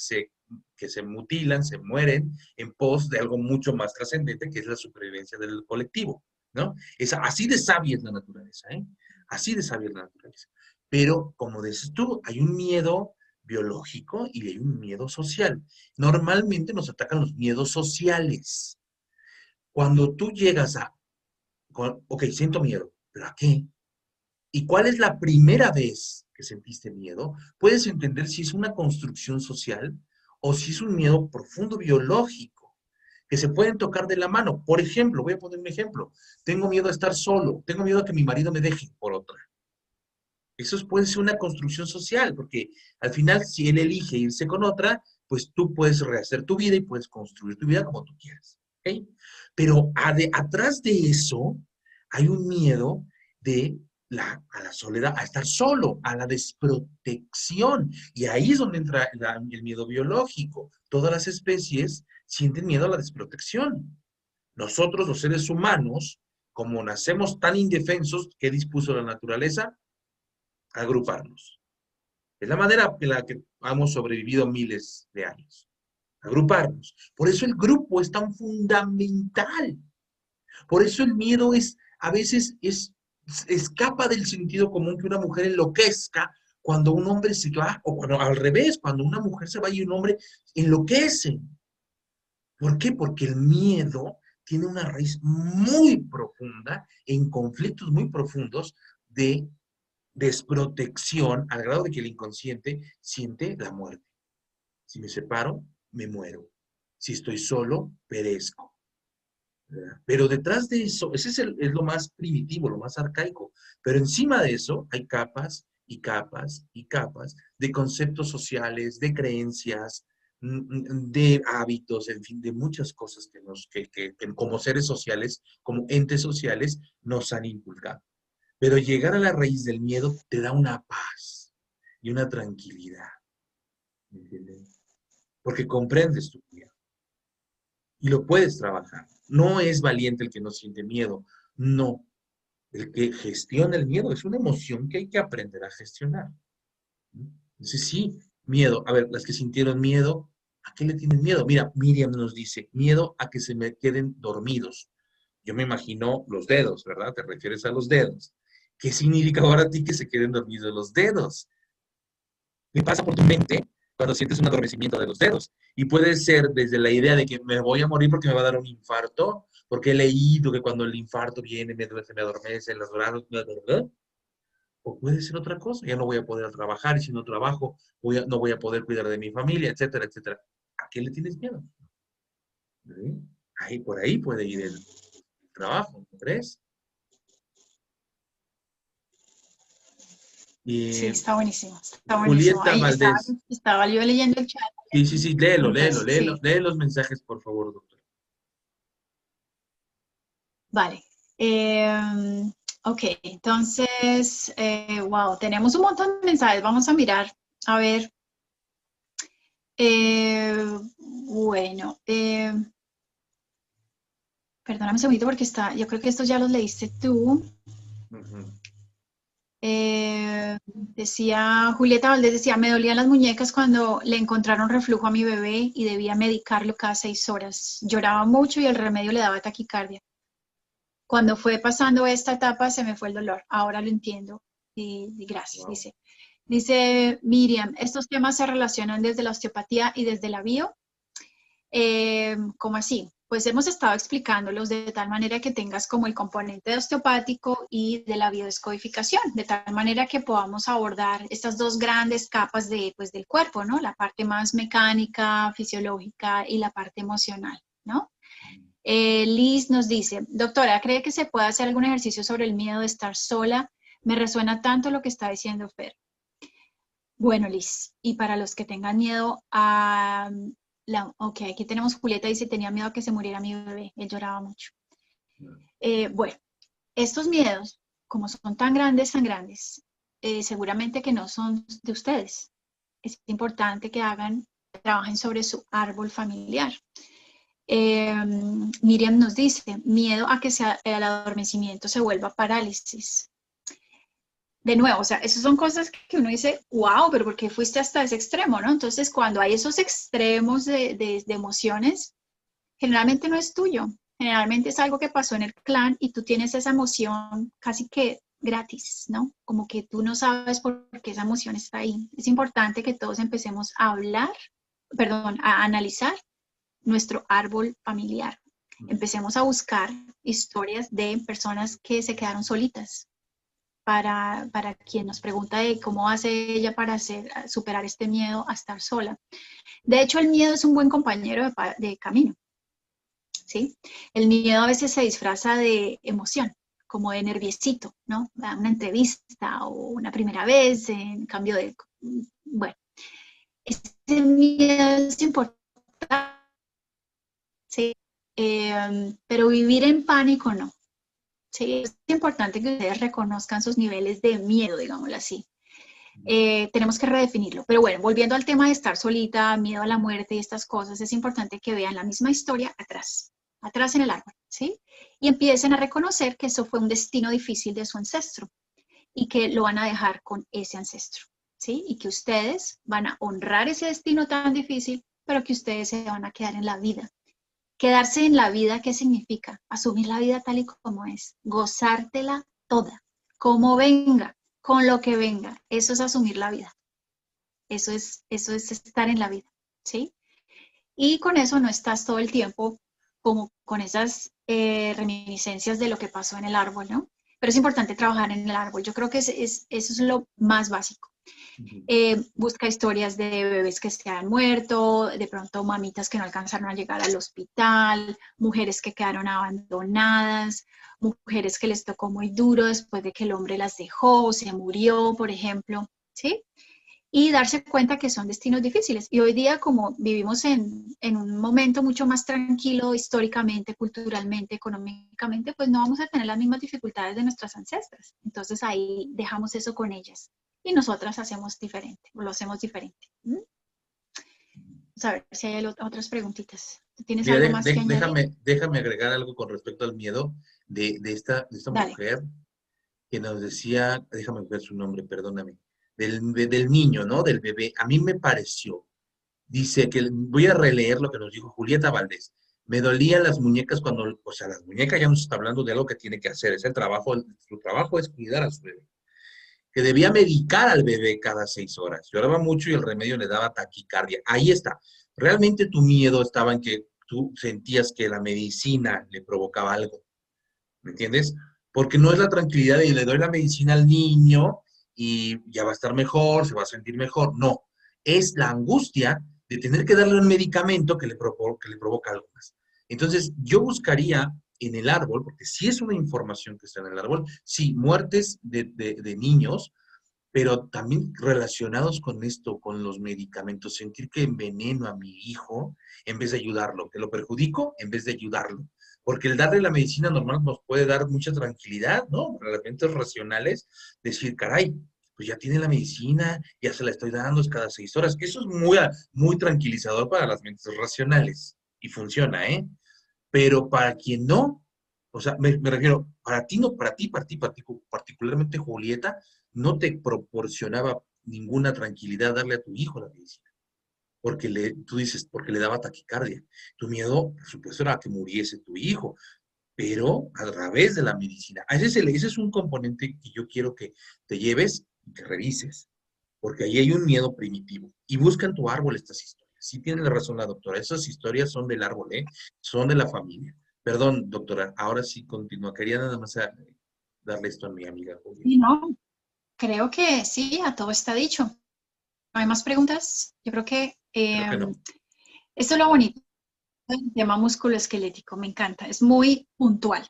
que se mutilan, se mueren en pos de algo mucho más trascendente, que es la supervivencia del colectivo, ¿no? Así de sabia es la naturaleza, ¿eh? Así de sabia es la naturaleza. Pero, como dices tú, hay un miedo biológico y hay un miedo social. Normalmente nos atacan los miedos sociales. Cuando tú llegas ok, siento miedo, ¿pero a qué? ¿Y cuál es la primera vez que sentiste miedo? Puedes entender si es una construcción social o si es un miedo profundo biológico, que se pueden tocar de la mano. Por ejemplo, voy a poner un ejemplo. Tengo miedo a estar solo, tengo miedo a que mi marido me deje por otra. Eso puede ser una construcción social, porque al final, si él elige irse con otra, pues tú puedes rehacer tu vida y puedes construir tu vida como tú quieras. ¿Ok? Pero atrás de eso hay un miedo a la soledad, a estar solo, a la desprotección. Y ahí es donde entra el miedo biológico. Todas las especies sienten miedo a la desprotección. Nosotros, los seres humanos, como nacemos tan indefensos, ¿qué dispuso la naturaleza? Agruparnos. Es la manera en la que hemos sobrevivido miles de años. Agruparnos. Por eso el grupo es tan fundamental. Por eso el miedo a veces escapa del sentido común que una mujer enloquezca cuando un hombre se va, o cuando, al revés, cuando una mujer se va y un hombre enloquece. ¿Por qué? Porque el miedo tiene una raíz muy profunda, en conflictos muy profundos de desprotección, al grado de que el inconsciente siente la muerte. Si me separo, me muero. Si estoy solo, perezco. ¿Verdad? Pero detrás de eso, ese es lo más primitivo, lo más arcaico. Pero encima de eso hay capas y capas y capas de conceptos sociales, de creencias, de hábitos, en fin, de muchas cosas que como seres sociales, como entes sociales, nos han inculcado. Pero llegar a la raíz del miedo te da una paz y una tranquilidad. ¿Me entiendes? Porque comprendes tu miedo y lo puedes trabajar. No es valiente el que no siente miedo, no. El que gestiona el miedo es una emoción que hay que aprender a gestionar. Entonces, sí, miedo. A ver, las que sintieron miedo, ¿a qué le tienen miedo? Mira, Miriam nos dice, miedo a que se me queden dormidos. Yo me imagino los dedos, ¿verdad? Te refieres a los dedos. ¿Qué significa ahora a ti que se queden dormidos los dedos? ¿Qué pasa por tu mente cuando sientes un adormecimiento de los dedos? Y puede ser desde la idea de que me voy a morir porque me va a dar un infarto, porque he leído que cuando el infarto viene se me adormecen los brazos, bla, bla, bla. O puede ser otra cosa, ya no voy a poder trabajar y si no trabajo no voy a poder cuidar de mi familia, etcétera, etcétera. ¿A qué le tienes miedo? ¿Sí? Ahí, por ahí puede ir el trabajo, ¿no crees? Sí, Y está buenísimo, está buenísimo. Julieta Ahí estaba, Valdés. estaba yo leyendo el chat Sí, sí, sí, léelo, léelo, mientras, léelo, sí, lee los mensajes, por favor, doctor. vale. Ok, entonces, wow, tenemos un montón de mensajes, vamos a mirar, a ver. Bueno, perdóname un segundito porque yo creo que estos ya los leíste tú. Decía, Julieta Valdés decía, me dolían las muñecas cuando le encontraron reflujo a mi bebé y debía medicarlo cada 6 horas. Lloraba mucho y el remedio le daba taquicardia. Cuando fue pasando esta etapa se me fue el dolor. Ahora lo entiendo. Y gracias, Wow. Dice Miriam, estos temas se relacionan desde la osteopatía y desde la bio. ¿Cómo así? Pues hemos estado explicándolos de tal manera que tengas como el componente osteopático y de la biodescodificación, de tal manera que podamos abordar estas dos grandes capas pues, del cuerpo, ¿no? La parte más mecánica, fisiológica y la parte emocional, ¿no? Liz nos dice, doctora, ¿cree que se puede hacer algún ejercicio sobre el miedo de estar sola? Me resuena tanto lo que está diciendo Fer. Bueno, Liz, y para los que tengan miedo a... ok, aquí tenemos Julieta, dice, tenía miedo a que se muriera mi bebé, él lloraba mucho. Bueno, estos miedos, como son tan grandes, seguramente que no son de ustedes. Es importante que trabajen sobre su árbol familiar. Miriam nos dice, miedo a que el adormecimiento se vuelva parálisis. De nuevo, o sea, esas son cosas que uno dice, wow, pero ¿por qué fuiste hasta ese extremo, no? Entonces, cuando hay esos extremos de emociones, generalmente no es tuyo. Generalmente es algo que pasó en el clan y tú tienes esa emoción casi que gratis, ¿no? Como que tú no sabes por qué esa emoción está ahí. Es importante que todos empecemos a a analizar nuestro árbol familiar. Empecemos a buscar historias de personas que se quedaron solitas. Para quien nos pregunta de cómo hace ella para superar este miedo a estar sola. De hecho, el miedo es un buen compañero de camino. ¿Sí? El miedo a veces se disfraza de emoción, como de nerviosito, ¿no? Una entrevista o una primera vez, en cambio de... Bueno, ese miedo es importante, ¿sí? Pero vivir en pánico no. Sí, es importante que ustedes reconozcan sus niveles de miedo, digámoslo así. Tenemos que redefinirlo. Pero bueno, volviendo al tema de estar solita, miedo a la muerte y estas cosas, es importante que vean la misma historia atrás en el árbol, ¿sí? Y empiecen a reconocer que eso fue un destino difícil de su ancestro y que lo van a dejar con ese ancestro, ¿sí? Y que ustedes van a honrar ese destino tan difícil, pero que ustedes se van a quedar en la vida. Quedarse en la vida, ¿qué significa? Asumir la vida tal y como es, gozártela toda, como venga, con lo que venga. Eso es asumir la vida. Eso es estar en la vida, ¿sí? Y con eso no estás todo el tiempo como con esas reminiscencias de lo que pasó en el árbol, ¿no? Pero es importante trabajar en el árbol. Yo creo que eso es lo más básico. Busca historias de bebés que se han muerto, de pronto mamitas que no alcanzaron a llegar al hospital, mujeres que quedaron abandonadas, mujeres que les tocó muy duro después de que el hombre las dejó o se murió, por ejemplo, ¿sí? Y darse cuenta que son destinos difíciles. Y hoy día, como vivimos en un momento mucho más tranquilo históricamente, culturalmente, económicamente, pues no vamos a tener las mismas dificultades de nuestras ancestras. Entonces ahí dejamos eso con ellas. Y nosotras hacemos diferente, o lo hacemos diferente. Vamos a ver si hay otras preguntitas. ¿Tienes Mira, algo más que añadir? déjame agregar algo con respecto al miedo de esta Dale. mujer que nos decía, déjame ver su nombre, perdóname, del niño, ¿no? Del bebé. A mí me pareció, dice que, voy a releer lo que nos dijo Julieta Valdés. Me dolían las muñecas cuando, o sea, las muñecas ya nos está hablando de algo que tiene que hacer, es el trabajo, su trabajo es cuidar a su bebé. Que debía medicar al bebé cada 6 horas. Lloraba mucho y el remedio le daba taquicardia. Ahí está. Realmente tu miedo estaba en que tú sentías que la medicina le provocaba algo. ¿Me entiendes? Porque no es la tranquilidad de le doy la medicina al niño y ya va a estar mejor, se va a sentir mejor. No. Es la angustia de tener que darle un medicamento que le provoca algo más. Entonces, yo buscaría en el árbol, porque sí es una información que está en el árbol, sí, muertes de niños, pero también relacionados con esto, con los medicamentos, sentir que enveneno a mi hijo en vez de ayudarlo, que lo perjudico en vez de ayudarlo. Porque el darle la medicina normal nos puede dar mucha tranquilidad, ¿no? Para las mentes racionales, decir, caray, pues ya tiene la medicina, ya se la estoy dando, es cada 6 horas. Eso es muy tranquilizador para las mentes racionales y funciona, ¿eh? Pero para quien no, o sea, me refiero, para ti no, para ti, particularmente Julieta, no te proporcionaba ninguna tranquilidad darle a tu hijo la medicina. Porque tú dices, porque le daba taquicardia. Tu miedo, por supuesto, era que muriese tu hijo, pero a través de la medicina. Ese es un componente que yo quiero que te lleves y que revises, porque ahí hay un miedo primitivo. Y busca en tu árbol estas historias. Sí tiene la razón la doctora, esas historias son del árbol, ¿eh? Son de la familia. Perdón, doctora, ahora sí continúa. Quería nada más darle esto a mi amiga Julia. Sí, no, creo que sí, a todo está dicho. ¿No hay más preguntas? Yo creo que, No. esto es lo bonito del tema musculoesquelético, me encanta, es muy puntual.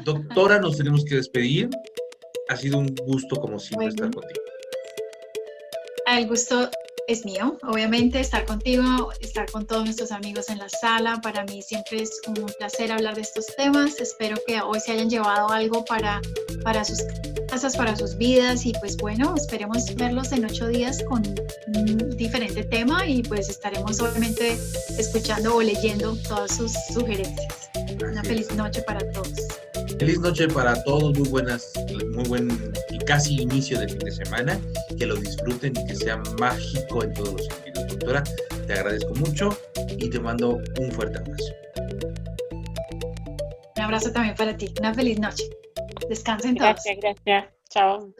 Doctora, nos tenemos que despedir. Ha sido un gusto, como siempre, estar contigo. El gusto es mío, obviamente, estar contigo, estar con todos nuestros amigos en la sala. Para mí siempre es un placer hablar de estos temas. Espero que hoy se hayan llevado algo para sus casas, para sus vidas. Y pues bueno, esperemos verlos en 8 días con un diferente tema y pues estaremos obviamente escuchando o leyendo todas sus sugerencias. Una feliz noche para todos. Feliz noche para todos, muy buen y casi inicio de fin de semana, que lo disfruten y que sea mágico en todos los sentidos. Doctora, te agradezco mucho y te mando un fuerte abrazo. Un abrazo también para ti, una feliz noche. Descansen todos. Gracias. Chao.